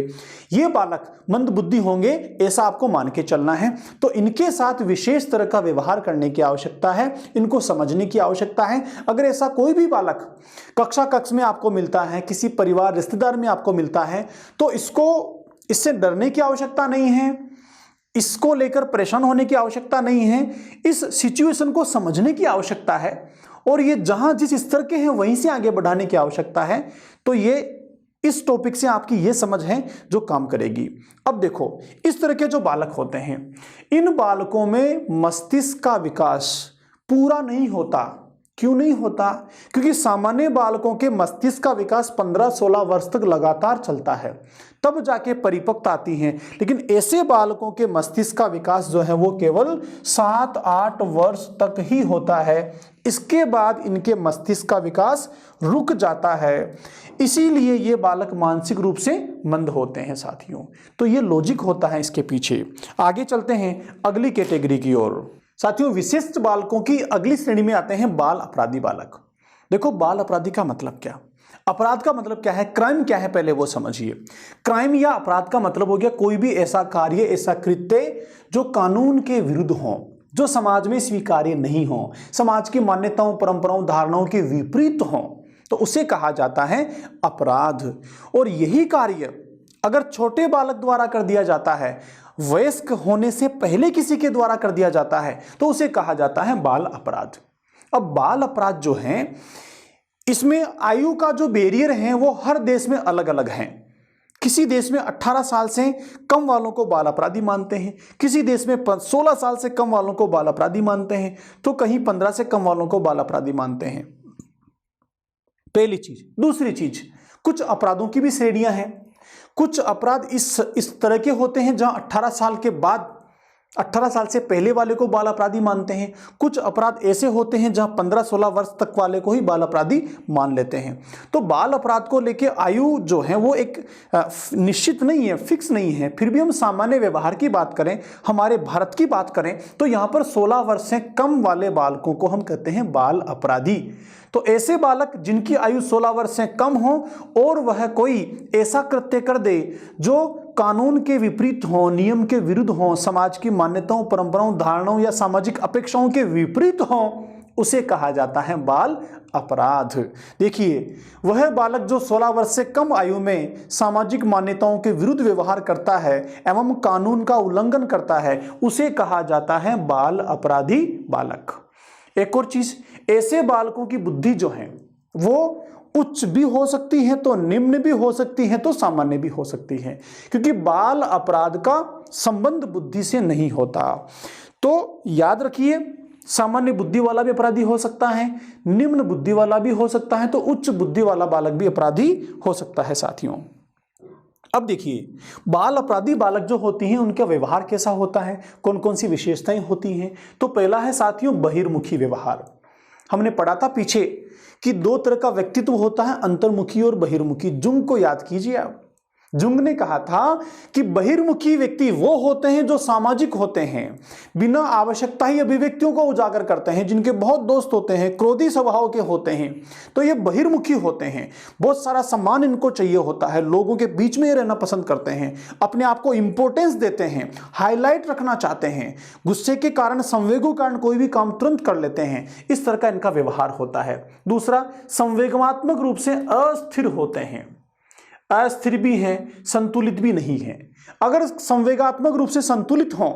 ये बालक मंदबुद्धि होंगे, ऐसा आपको मान के चलना है। तो इनके साथ विशेष तरह का व्यवहार करने की आवश्यकता है, इनको समझने की आवश्यकता है। अगर ऐसा कोई भी बालक कक्ष में आपको मिलता है, किसी परिवार रिश्तेदार में आपको मिलता है, तो इससे डरने की आवश्यकता नहीं है, इसको लेकर परेशान होने की आवश्यकता नहीं है। इस सिचुएशन को समझने की आवश्यकता है और ये जहां जिस स्तर के हैं वहीं से आगे बढ़ाने की आवश्यकता है। तो ये इस टॉपिक से आपकी ये समझ है जो काम करेगी। अब देखो इस तरह के जो बालक होते हैं, इन बालकों में मस्तिष्क का विकास पूरा नहीं होता। क्यों नहीं होता? क्योंकि सामान्य बालकों के मस्तिष्क का विकास 15-16 वर्ष तक लगातार चलता है, तब जाके परिपक्वता आती है। लेकिन ऐसे बालकों के मस्तिष्क का विकास जो है वो केवल 7-8 वर्ष तक ही होता है। इसके बाद इनके मस्तिष्क का विकास रुक जाता है, इसीलिए ये बालक मानसिक रूप से मंद होते हैं साथियों। तो ये लॉजिक होता है इसके पीछे। आगे चलते हैं अगली कैटेगरी की ओर। साथियों विशिष्ट बालकों की अगली श्रेणी में आते हैं बाल अपराधी बालक। देखो बाल अपराधी का मतलब क्या, अपराध का मतलब क्या है, क्राइम क्या है, पहले वो समझिए। क्राइम या अपराध का मतलब हो गया कोई भी ऐसा कार्य, ऐसा कृत्य जो कानून के विरुद्ध हो, जो समाज में स्वीकार्य नहीं हो, समाज की मान्यताओं, परंपराओं, धारणाओं के विपरीत हो, तो उसे कहा जाता है अपराध। और यही कार्य अगर छोटे बालक द्वारा कर दिया जाता है, वयस्क होने से पहले किसी के द्वारा कर दिया जाता है, तो उसे कहा जाता है बाल अपराध। अब बाल अपराध जो है, इसमें आयु का जो बैरियर है वो हर देश में अलग अलग है। किसी देश में 18 साल से कम वालों को बाल अपराधी मानते हैं, किसी देश में 16 साल से कम वालों को बाल अपराधी मानते हैं, तो कहीं 15 से कम वालों को बाल अपराधी मानते हैं। पहली चीज। दूसरी चीज, कुछ अपराधों की भी श्रेणियां हैं। कुछ अपराध इस तरह के होते हैं जहां 18 साल के बाद, 18 साल से पहले वाले को बाल अपराधी मानते हैं। कुछ अपराध ऐसे होते हैं जहां 15-16 वर्ष तक वाले को ही बाल अपराधी मान लेते हैं। तो बाल अपराध को लेके आयु जो है वो एक निश्चित नहीं है, फिक्स नहीं है। फिर भी हम सामान्य व्यवहार की बात करें, हमारे भारत की बात करें, तो यहाँ पर 16 वर्ष से कम वाले बालकों को हम कहते हैं बाल अपराधी। तो ऐसे बालक जिनकी आयु 16 वर्ष से कम हो और वह कोई ऐसा कृत्य कर दे जो कानून के विपरीत हो, नियम के विरुद्ध हो, समाज की मान्यताओं, परंपराओं, धारणाओं या सामाजिक अपेक्षाओं के विपरीत हो, उसे कहा जाता है बाल अपराध। देखिए वह बालक जो 16 वर्ष से कम आयु में सामाजिक मान्यताओं के विरुद्ध व्यवहार करता है एवं कानून का उल्लंघन करता है, उसे कहा जाता है बाल अपराधी बालक। एक और चीज, ऐसे बालकों की बुद्धि जो है वो उच्च भी हो सकती है, तो निम्न भी हो सकती है, तो सामान्य भी हो सकती है, क्योंकि बाल अपराध का संबंध बुद्धि से नहीं होता। तो याद रखिए, सामान्य बुद्धि वाला भी अपराधी हो सकता है, निम्न बुद्धि वाला भी हो सकता है, तो उच्च बुद्धि वाला बालक भी अपराधी हो सकता है साथियों। अब देखिए बाल अपराधी बालक जो होती हैं उनका व्यवहार कैसा होता है, कौन कौन सी विशेषताएं होती हैं। तो पहला है साथियों बहिर्मुखी व्यवहार। हमने पढ़ा था पीछे कि 2 तरह का व्यक्तित्व होता है, अंतर्मुखी और बहिर्मुखी। जुंग को याद कीजिए आप। जुंग ने कहा था कि बहिर्मुखी व्यक्ति वो होते हैं जो सामाजिक होते हैं, बिना आवश्यकता ही अभिव्यक्तियों को उजागर करते हैं, जिनके बहुत दोस्त होते हैं, क्रोधी स्वभाव के होते हैं, तो ये बहिर्मुखी होते हैं। बहुत सारा सम्मान इनको चाहिए होता है, लोगों के बीच में रहना पसंद करते हैं, अपने आप को इंपॉर्टेंस देते हैं, हाईलाइट रखना चाहते हैं, गुस्से के कारण, संवेगों के कारण कोई भी काम तुरंत कर लेते हैं, इस तरह का इनका व्यवहार होता है। दूसरा, संवेगात्मक रूप से अस्थिर होते हैं, अस्थिर भी हैं, संतुलित भी नहीं है। अगर संवेगात्मक रूप से संतुलित हों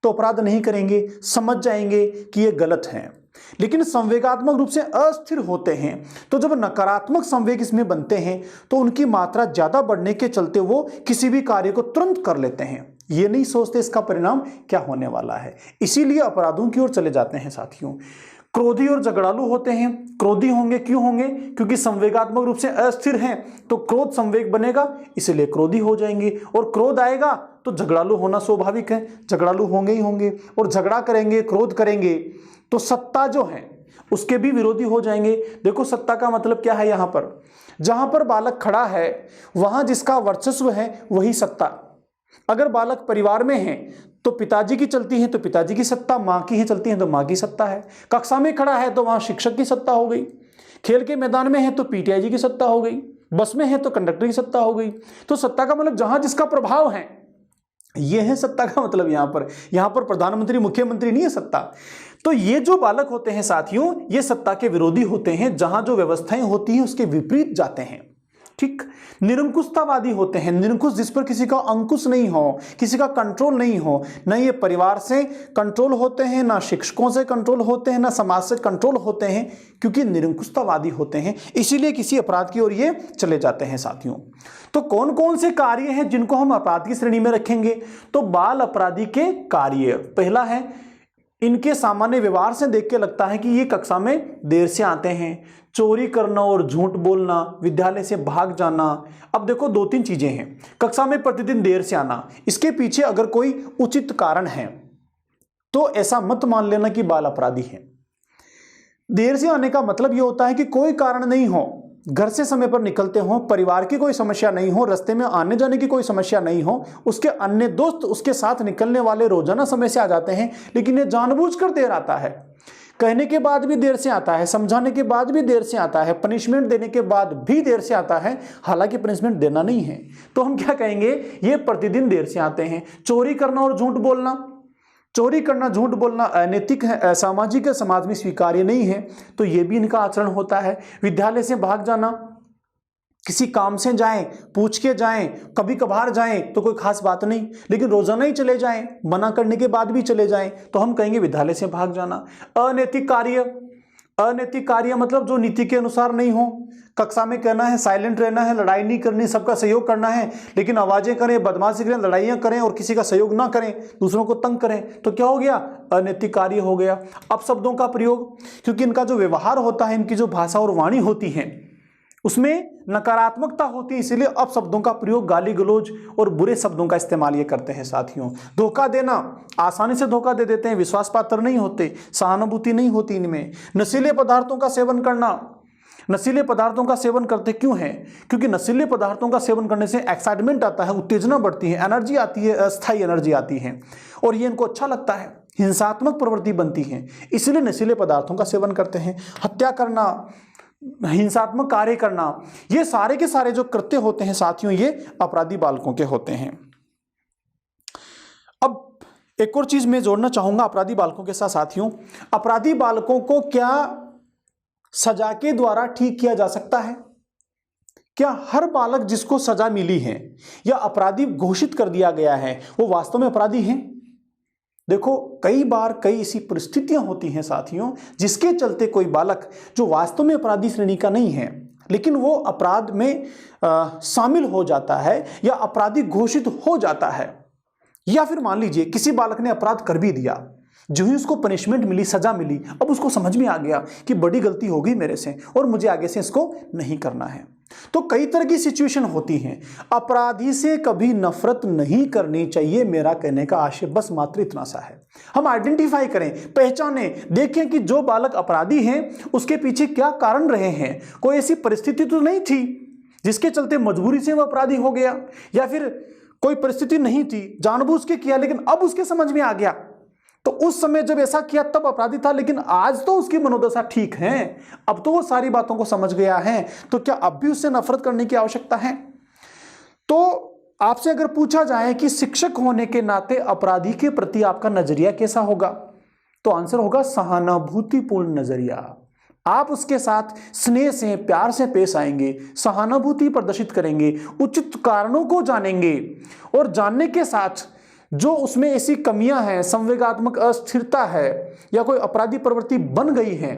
तो अपराध नहीं करेंगे, समझ जाएंगे कि ये गलत है। लेकिन संवेगात्मक रूप से अस्थिर होते हैं तो जब नकारात्मक संवेग इसमें बनते हैं तो उनकी मात्रा ज्यादा बढ़ने के चलते वो किसी भी कार्य को तुरंत कर लेते हैं, ये नहीं सोचते इसका परिणाम क्या होने वाला है, इसीलिए अपराधों की ओर चले जाते हैं साथियों। क्रोधी और झगड़ालू होते हैं। क्रोधी होंगे, क्यों होंगे? क्योंकि संवेगात्मक रूप से अस्थिर हैं तो क्रोध संवेग बनेगा, इसलिए क्रोधी हो जाएंगे, और क्रोध आएगा तो झगड़ालू होना स्वाभाविक है, झगड़ालू होंगे ही होंगे, और झगड़ा करेंगे, क्रोध करेंगे तो सत्ता जो है उसके भी विरोधी हो जाएंगे। देखो सत्ता का मतलब क्या है, यहां पर जहां पर बालक खड़ा है वहां जिसका वर्चस्व है वही सत्ता। अगर बालक परिवार में है तो पिताजी की चलती है तो पिताजी की सत्ता, मां की ही चलती है तो मां की सत्ता है। कक्षा में खड़ा है तो वहां शिक्षक की सत्ता हो गई, खेल के मैदान में है तो पीटीआई जी की सत्ता हो गई, बस में है तो कंडक्टर की सत्ता हो गई। तो सत्ता का मतलब जहां जिसका प्रभाव है, यह है सत्ता का मतलब। यहां पर प्रधानमंत्री, मुख्यमंत्री नहीं है सत्ता। तो ये जो बालक होते हैं साथियों, ये सत्ता के विरोधी होते हैं, जहां जो व्यवस्थाएं होती हैं उसके विपरीत जाते हैं। ठीक, निरंकुशतावादी होते हैं, निरंकुश जिस पर किसी का अंकुश नहीं हो, किसी का कंट्रोल नहीं हो। न ये परिवार से कंट्रोल होते हैं, ना शिक्षकों से कंट्रोल होते हैं, ना समाज से कंट्रोल होते हैं, क्योंकि निरंकुशतावादी होते हैं, इसीलिए किसी अपराध की ओर ये चले जाते हैं साथियों। तो कौन कौन से कार्य हैं जिनको हम अपराध की श्रेणी में रखेंगे? तो बाल अपराधी के कार्य, पहला है, इनके सामान्य व्यवहार से देख के लगता है कि ये कक्षा में देर से आते हैं। चोरी करना और झूठ बोलना, विद्यालय से भाग जाना। अब देखो दो तीन चीजें हैं, कक्षा में प्रतिदिन देर से आना, इसके पीछे अगर कोई उचित कारण है तो ऐसा मत मान लेना कि बाल अपराधी है। देर से आने का मतलब यह होता है कि कोई कारण नहीं हो, घर से समय पर निकलते हो, परिवार की कोई समस्या नहीं हो, रास्ते में आने जाने की कोई समस्या नहीं हो, उसके अन्य दोस्त उसके साथ निकलने वाले रोजाना समय से आ जाते हैं, लेकिन ये जानबूझकर देर आता है। कहने के बाद भी देर से आता है, समझाने के बाद भी देर से आता है, पनिशमेंट देने के बाद भी देर से आता है, हालांकि पनिशमेंट देना नहीं है। तो हम क्या कहेंगे? ये प्रतिदिन देर से आते हैं। चोरी करना और झूठ बोलना, चोरी करना, झूठ बोलना अनैतिक है, असामाजिक है, समाज में स्वीकार्य नहीं है, तो ये भी इनका आचरण होता है। विद्यालय से भाग जाना, किसी काम से जाएं, पूछ के जाएं, कभी कभार जाएं तो कोई खास बात नहीं, लेकिन रोजाना ही चले जाएं, मना करने के बाद भी चले जाएं, तो हम कहेंगे विद्यालय से भाग जाना। अनैतिक कार्य, अनैतिक कार्य मतलब जो नीति के अनुसार नहीं हो। कक्षा में कहना है, साइलेंट रहना है, लड़ाई नहीं करनी, सबका सहयोग करना है, लेकिन आवाजें करें, बदमाशी करें, लड़ाइयां करें और किसी का सहयोग ना करें, दूसरों को तंग करें, तो क्या हो गया? अनैतिक कार्य हो गया। अब शब्दों का प्रयोग, क्योंकि इनका जो व्यवहार होता है, इनकी जो भाषा और वाणी होती है उसमें नकारात्मकता होती है, इसलिए अब शब्दों का प्रयोग, गाली गलौज और बुरे शब्दों का इस्तेमाल ये करते हैं साथियों। धोखा देना, आसानी से धोखा दे देते हैं, विश्वास पात्र नहीं होते, सहानुभूति नहीं होती इनमें। नशीले पदार्थों का सेवन करना, नशीले पदार्थों का सेवन करते क्यों है? क्योंकि नशीले पदार्थों का सेवन करने से एक्साइटमेंट आता है, उत्तेजना बढ़ती है, एनर्जी आती है, अस्थायी एनर्जी आती है, और ये इनको अच्छा लगता है, हिंसात्मक प्रवृत्ति बनती है, इसलिए नशीले पदार्थों का सेवन करते हैं। हत्या करना, हिंसात्मक कार्य करना, ये सारे के सारे जो कृत्य होते हैं साथियों, ये अपराधी बालकों के होते हैं। अब एक और चीज मैं जोड़ना चाहूंगा अपराधी बालकों के साथ साथियों, अपराधी बालकों को क्या सजा के द्वारा ठीक किया जा सकता है? क्या हर बालक जिसको सजा मिली है या अपराधी घोषित कर दिया गया है वो वास्तव में अपराधी हैं? देखो कई बार कई ऐसी परिस्थितियां होती हैं साथियों जिसके चलते कोई बालक जो वास्तव में अपराधी श्रेणी का नहीं है लेकिन वो अपराध में शामिल हो जाता है या अपराधी घोषित हो जाता है। या फिर मान लीजिए किसी बालक ने अपराध कर भी दिया, जो ही उसको पनिशमेंट मिली, सजा मिली, अब उसको समझ में आ गया कि बड़ी गलती हो गई मेरे से और मुझे आगे से इसको नहीं करना है। तो कई तरह की सिचुएशन होती हैं। अपराधी से कभी नफरत नहीं करनी चाहिए, मेरा कहने का आशय बस मात्र इतना सा है। हम आइडेंटिफाई करें, पहचानें, देखें कि जो बालक अपराधी हैं उसके पीछे क्या कारण रहे हैं। कोई ऐसी परिस्थिति तो नहीं थी जिसके चलते मजबूरी से वो अपराधी हो गया, या फिर कोई परिस्थिति नहीं थी, जानबूझ के किया, लेकिन अब उसके समझ में आ गया, तो उस समय जब ऐसा किया तब अपराधी था, लेकिन आज तो उसकी मनोदशा ठीक है, अब तो वो सारी बातों को समझ गया है, तो क्या अब भी उससे नफरत करने की आवश्यकता है? तो आपसे अगर पूछा जाए कि शिक्षक होने के नाते अपराधी के प्रति आपका नजरिया कैसा होगा, तो आंसर होगा सहानुभूतिपूर्ण नजरिया। आप उसके साथ स्नेह से, प्यार से पेश आएंगे, सहानुभूति प्रदर्शित करेंगे, उचित कारणों को जानेंगे, और जानने के साथ जो उसमें ऐसी कमियां हैं, संवेगात्मक अस्थिरता है या कोई अपराधी प्रवृत्ति बन गई है,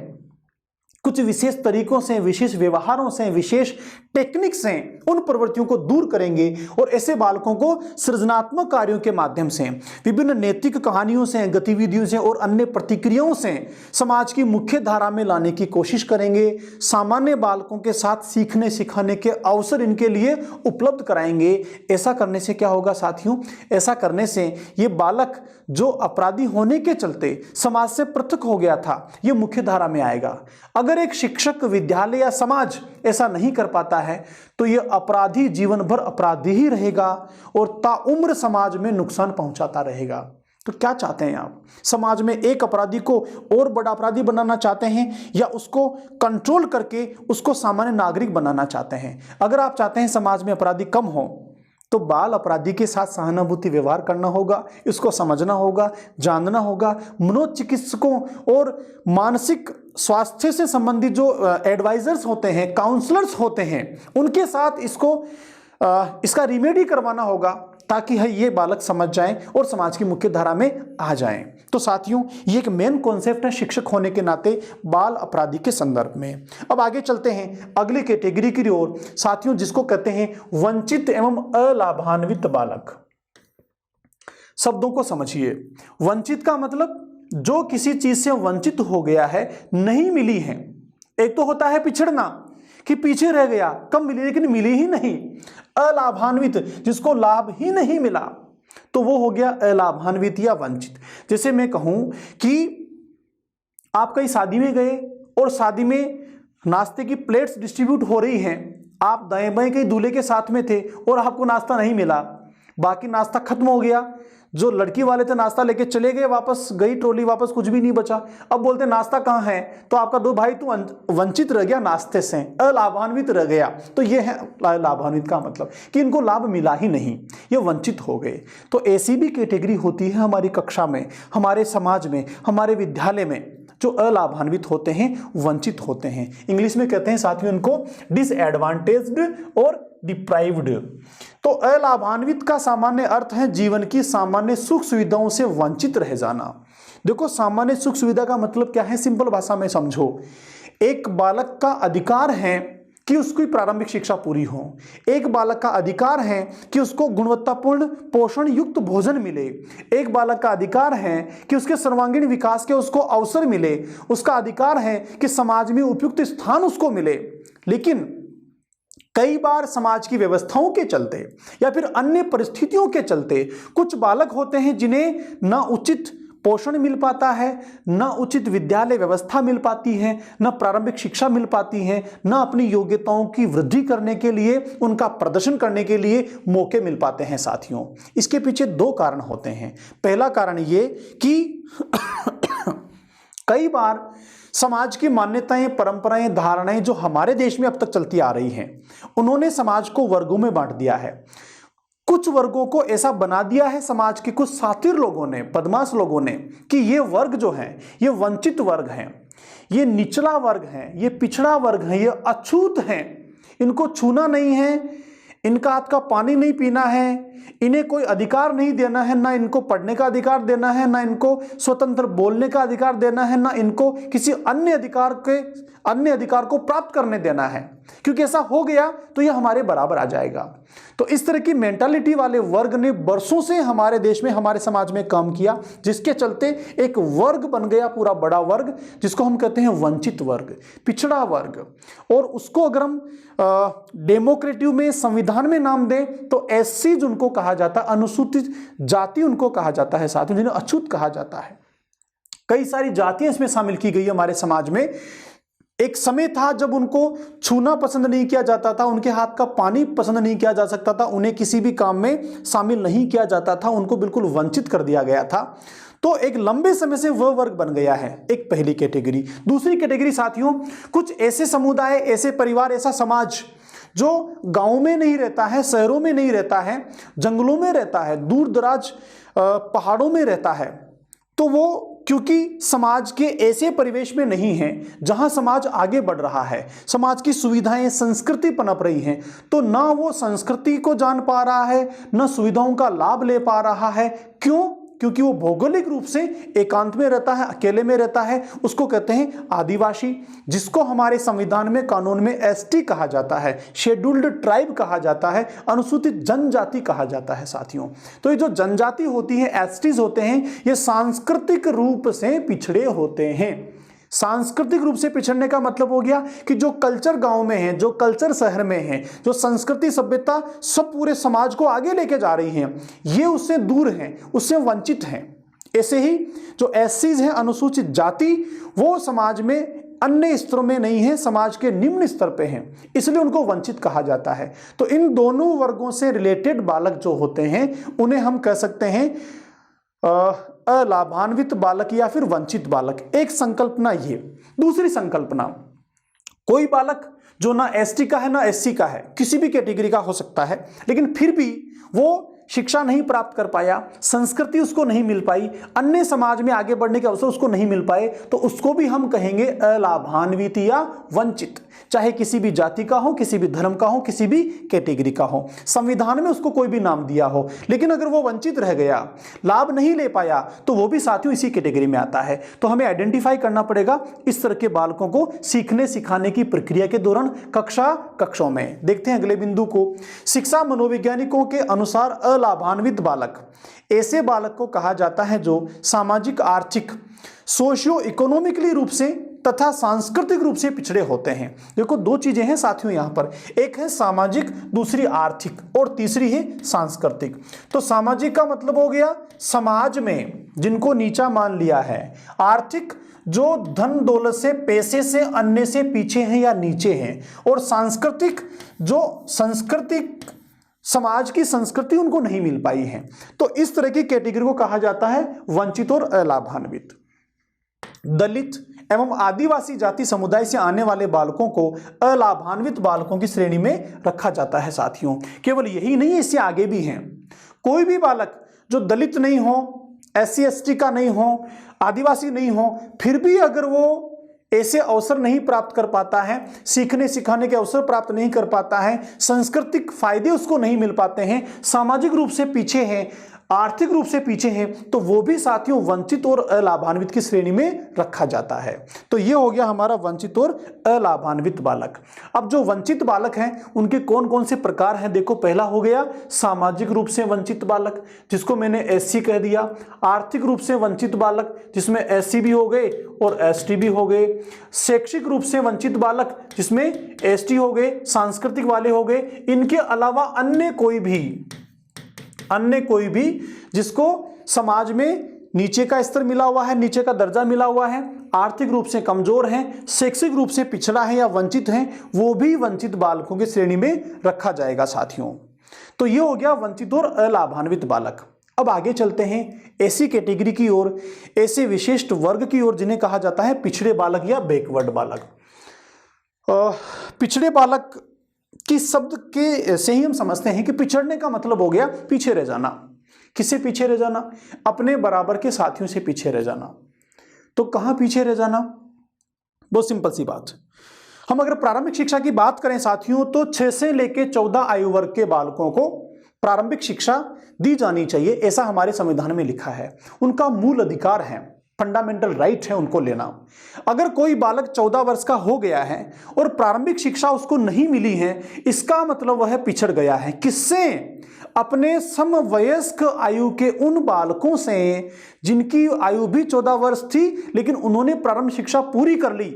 कुछ विशेष तरीकों से, विशेष व्यवहारों से, विशेष टेक्निक से उन प्रवृत्तियों को दूर करेंगे, और ऐसे बालकों को सृजनात्मक कार्यों के माध्यम से, विभिन्न नैतिक कहानियों से, गतिविधियों से और अन्य प्रतिक्रियाओं से समाज की मुख्य धारा में लाने की कोशिश करेंगे। सामान्य बालकों के साथ सीखने सिखाने के अवसर इनके लिए उपलब्ध कराएंगे। ऐसा करने से क्या होगा साथियों? ऐसा करने से ये बालक जो अपराधी होने के चलते समाज से पृथक हो गया था, ये मुख्य धारा में आएगा। अगर एक शिक्षक, विद्यालय या समाज ऐसा नहीं कर पाता है तो यह अपराधी जीवन भर अपराधी ही रहेगा और ताउम्र समाज में नुकसान पहुंचाता रहेगा। तो क्या चाहते हैं आप? समाज में एक अपराधी को और बड़ा अपराधी बनाना चाहते हैं, या उसको कंट्रोल करके उसको सामान्य नागरिक बनाना चाहते हैं? अगर आप चाहते हैं समाज में अपराधी कम हो, तो बाल अपराधी के साथ सहानुभूति व्यवहार करना होगा, इसको समझना होगा, जानना होगा। मनोचिकित्सकों और मानसिक स्वास्थ्य से संबंधित जो एडवाइजर्स होते हैं, काउंसलर्स होते हैं, उनके साथ इसका रिमेडी करवाना होगा, ताकि ये बालक समझ जाएं और समाज की मुख्य धारा में आ जाएं। तो साथियों, ये एक मेन कॉन्सेप्ट है शिक्षक होने के नाते बाल अपराधी के संदर्भ में। अब आगे चलते हैं अगली कैटेगरी की ओर साथियों, जिसको कहते हैं वंचित एवं अलाभान्वित बालक। शब्दों को समझिए। वंचित का मतलब जो किसी चीज से वंचित हो गया है, नहीं मिली है। एक तो होता है पिछड़ना, कि पीछे रह गया, कम मिली लेकिन मिली ही नहीं। अलाभान्वित, जिसको लाभ ही नहीं मिला, तो वो हो गया अलाभान्वित या वंचित। जैसे मैं कहूं कि आप कहीं शादी में गए और शादी में नाश्ते की प्लेट्स डिस्ट्रीब्यूट हो रही हैं, आप दाएं बाएं कहीं दूल्हे के साथ में थे और आपको नाश्ता नहीं मिला, बाकी नाश्ता खत्म हो गया। जो लड़की वाले थे नाश्ता लेके चले गए, वापस गई ट्रॉली, वापस कुछ भी नहीं बचा। अब बोलते नाश्ता कहाँ है? तो आपका दो भाई तू वंचित रह गया नाश्ते से, अलाभान्वित रह गया। तो ये है लाभान्वित का मतलब कि इनको लाभ मिला ही नहीं, ये वंचित हो गए। तो ऐसी भी कैटेगरी होती है हमारी कक्षा में, हमारे समाज में, हमारे विद्यालय में, जो अलाभान्वित होते हैं, वंचित होते हैं। इंग्लिश में कहते हैं साथियों इनको डिसएडवांटेज्ड और डिप्राइव्ड। तो अलाभान्वित का सामान्य अर्थ है जीवन की सामान्य सुख सुविधाओं से वंचित रह जाना। देखो, सामान्य सुख सुविधा का मतलब क्या है? सिंपल भाषा में समझो। एक बालक का अधिकार है कि उसकी प्रारंभिक शिक्षा पूरी हो। एक बालक का अधिकार है कि उसको गुणवत्तापूर्ण पोषण युक्त भोजन मिले। एक बालक का अधिकार है कि उसके सर्वांगीण विकास के उसको अवसर मिले। उसका अधिकार है कि समाज में उपयुक्त स्थान उसको मिले। लेकिन कई बार समाज की व्यवस्थाओं के चलते या फिर अन्य परिस्थितियों के चलते कुछ बालक होते हैं जिन्हें न उचित पोषण मिल पाता है, न उचित विद्यालय व्यवस्था मिल पाती है, न प्रारंभिक शिक्षा मिल पाती है, न अपनी योग्यताओं की वृद्धि करने के लिए, उनका प्रदर्शन करने के लिए मौके मिल पाते हैं। साथियों, इसके पीछे दो कारण होते हैं। पहला कारण ये कि कई बार समाज की मान्यताएं, परंपराएं, धारणाएं जो हमारे देश में अब तक चलती आ रही हैं, उन्होंने समाज को वर्गों में बांट दिया है। कुछ वर्गों को ऐसा बना दिया है समाज के कुछ सातिर लोगों ने, बदमाश लोगों ने, कि ये वर्ग जो है ये वंचित वर्ग हैं, ये निचला वर्ग है, ये पिछड़ा वर्ग है, ये अछूत हैं, इनको छूना नहीं है, इनका हाथ का पानी नहीं पीना है, इन्हें कोई अधिकार नहीं देना है, ना इनको पढ़ने का अधिकार देना है, ना इनको स्वतंत्र बोलने का अधिकार देना है, ना इनको किसी अन्य अधिकार को प्राप्त करने देना है, क्योंकि ऐसा हो गया तो यह हमारे बराबर आ जाएगा। तो इस तरह की मेंटालिटी वाले वर्ग ने बरसों से हमारे देश में, हमारे समाज में काम किया, जिसके चलते एक वर्ग बन गया, पूरा बड़ा वर्ग, जिसको हम कहते हैं वंचित वर्ग, पिछड़ा वर्ग। और उसको अगर हम डेमोक्रेटिव में, संविधान में नाम दें तो एससी जिनको कहा जाता है, अनुसूचित जाति उनको कहा जाता है साथियों, जिन्हें अछूत कहा जाता है। कई सारी जातियां इसमें शामिल की गई हमारे समाज में, एक समय था जब उनको छूना पसंद नहीं किया जाता था, उनके हाथ का पानी पसंद नहीं किया जा सकता था, उन्हें किसी भी काम में शामिल नहीं किया जाता था, उनको बिल्कुल वंचित कर दिया गया था। तो एक लंबे समय से वह वर्ग बन गया है, एक पहली कैटेगरी। दूसरी कैटेगरी साथियों, कुछ ऐसे समुदाय, ऐसे परिवार, ऐसा समाज जो गांव में नहीं रहता है, शहरों में नहीं रहता है, जंगलों में रहता है, दूर दराज पहाड़ों में रहता है। तो वो क्योंकि समाज के ऐसे परिवेश में नहीं है जहां समाज आगे बढ़ रहा है, समाज की सुविधाएं, संस्कृति पनप रही हैं, तो ना वो संस्कृति को जान पा रहा है, ना सुविधाओं का लाभ ले पा रहा है। क्यों? क्योंकि वो भौगोलिक रूप से एकांत में रहता है, अकेले में रहता है। उसको कहते हैं आदिवासी, जिसको हमारे संविधान में, कानून में एसटी कहा जाता है, शेड्यूल्ड ट्राइब कहा जाता है, अनुसूचित जनजाति कहा जाता है साथियों। तो ये जो जनजाति होती है, एसटीज होते हैं, ये सांस्कृतिक रूप से पिछड़े होते हैं। सांस्कृतिक रूप से पिछड़ने का मतलब हो गया कि जो कल्चर गांव में है, जो कल्चर शहर में है, जो संस्कृति सभ्यता सब पूरे समाज को आगे लेके जा रही हैं, ये उससे दूर हैं, उससे वंचित हैं। ऐसे ही जो एससीज हैं, अनुसूचित जाति, वो समाज में अन्य स्तरों में नहीं है, समाज के निम्न स्तर पे हैं, इसलिए उनको वंचित कहा जाता है। तो इन दोनों वर्गों से रिलेटेड बालक जो होते हैं उन्हें हम कह सकते हैं अलाभान्वित बालक या फिर वंचित बालक। एक संकल्पना ये। दूसरी संकल्पना, कोई बालक जो ना एसटी का है ना एससी का है, किसी भी कैटेगरी का हो सकता है, लेकिन फिर भी वो शिक्षा नहीं प्राप्त कर पाया, संस्कृति उसको नहीं मिल पाई, अन्य समाज में आगे बढ़ने के अवसर उसको नहीं मिल पाए, तो उसको भी हम कहेंगे अलाभान्वित या वंचित। चाहे किसी भी जाति का हो, किसी भी धर्म का हो, किसी भी कैटेगरी का हो, संविधान में उसको कोई भी नाम दिया हो, लेकिन अगर वो वंचित रह गया, लाभ नहीं ले पाया, तो वो भी साथियों इसी कैटेगरी में आता है। तो हमें आइडेंटिफाई करना पड़ेगा इस तरह के बालकों को सीखने सिखाने की प्रक्रिया के दौरान कक्षों में। देखते हैं अगले बिंदु को। शिक्षा मनोवैज्ञानिकों के अनुसार अलाभान्वित बालक ऐसे बालक को कहा जाता है जो सामाजिक, आर्थिक, सोशियो इकोनॉमिकली रूप से तथा सांस्कृतिक रूप से पिछड़े होते हैं। देखो दो चीजें हैं साथियों यहां पर, एक है सामाजिक, दूसरी आर्थिक, और तीसरी है सांस्कृतिक। तो सामाजिक का मतलब हो गया समाज में जिनको नीचा मान लिया है, आर्थिक जो धन दौलत से, पैसे से, अन्य से पीछे हैं या नीचे हैं, और सांस्कृतिक जो सांस्कृतिक समाज की संस्कृति उनको नहीं मिल पाई है। तो इस तरह की कैटेगरी को कहा जाता है वंचित और अलाभान्वित। दलित एवं आदिवासी जाति समुदाय से आने वाले बालकों को अलाभान्वित बालकों की श्रेणी में रखा जाता है साथियों। केवल यही नहीं, इससे आगे भी हैं। कोई भी बालक जो दलित नहीं हो, एससी एसटी का नहीं हो, आदिवासी नहीं हो, फिर भी अगर वो ऐसे अवसर नहीं प्राप्त कर पाता है, सीखने सिखाने के अवसर प्राप्त नहीं कर पाता है, सांस्कृतिक फायदे उसको नहीं मिल पाते हैं, सामाजिक रूप से पीछे है, आर्थिक रूप से पीछे है, तो वो भी साथियों वंचित और अलाभान्वित की श्रेणी में रखा जाता है। तो ये हो गया हमारा वंचित और अलाभान्वित बालक। अब जो वंचित बालक हैं उनके कौन कौन से प्रकार हैं, देखो पहला हो गया सामाजिक रूप से वंचित बालक, जिसको मैंने एससी कह दिया। आर्थिक रूप से वंचित बालक, जिसमें एससी भी हो गए और एसटी भी हो गए। शैक्षिक रूप से वंचित बालक, जिसमें एसटी हो गए, सांस्कृतिक वाले हो गए। इनके अलावा अन्य कोई भी जिसको समाज में नीचे का स्तर मिला हुआ है, नीचे का दर्जा मिला हुआ है, आर्थिक रूप से कमजोर है, शैक्षिक रूप से पिछड़ा है या वंचित है, वो भी वंचित बालकों की श्रेणी में रखा जाएगा साथियों। तो ये हो गया वंचित और अलाभान्वित बालक। अब आगे चलते हैं ऐसी कैटेगरी की ओर, ऐसे विशिष्ट वर्ग की ओर जिन्हें कहा जाता है पिछड़े बालक या बैकवर्ड बालक। पिछड़े बालक कि शब्द के से ही हम समझते हैं कि पिछड़ने का मतलब हो गया पीछे रह जाना। किससे पीछे रह जाना? अपने बराबर के साथियों से पीछे रह जाना। तो कहां पीछे रह जाना? बहुत सिंपल सी बात। हम अगर प्रारंभिक शिक्षा की बात करें साथियों, तो 6 से लेकर 14 आयु वर्ग के बालकों को प्रारंभिक शिक्षा दी जानी चाहिए, ऐसा हमारे संविधान में लिखा है। उनका मूल अधिकार है, फंडामेंटल राइट है उनको लेना। अगर कोई बालक 14 वर्ष का हो गया है और प्रारंभिक शिक्षा उसको नहीं मिली है, इसका मतलब वह पिछड़ गया है। किससे? अपने समवयस्क आयु के उन बालकों से जिनकी आयु भी 14 वर्ष थी लेकिन उन्होंने प्रारंभिक शिक्षा पूरी कर ली,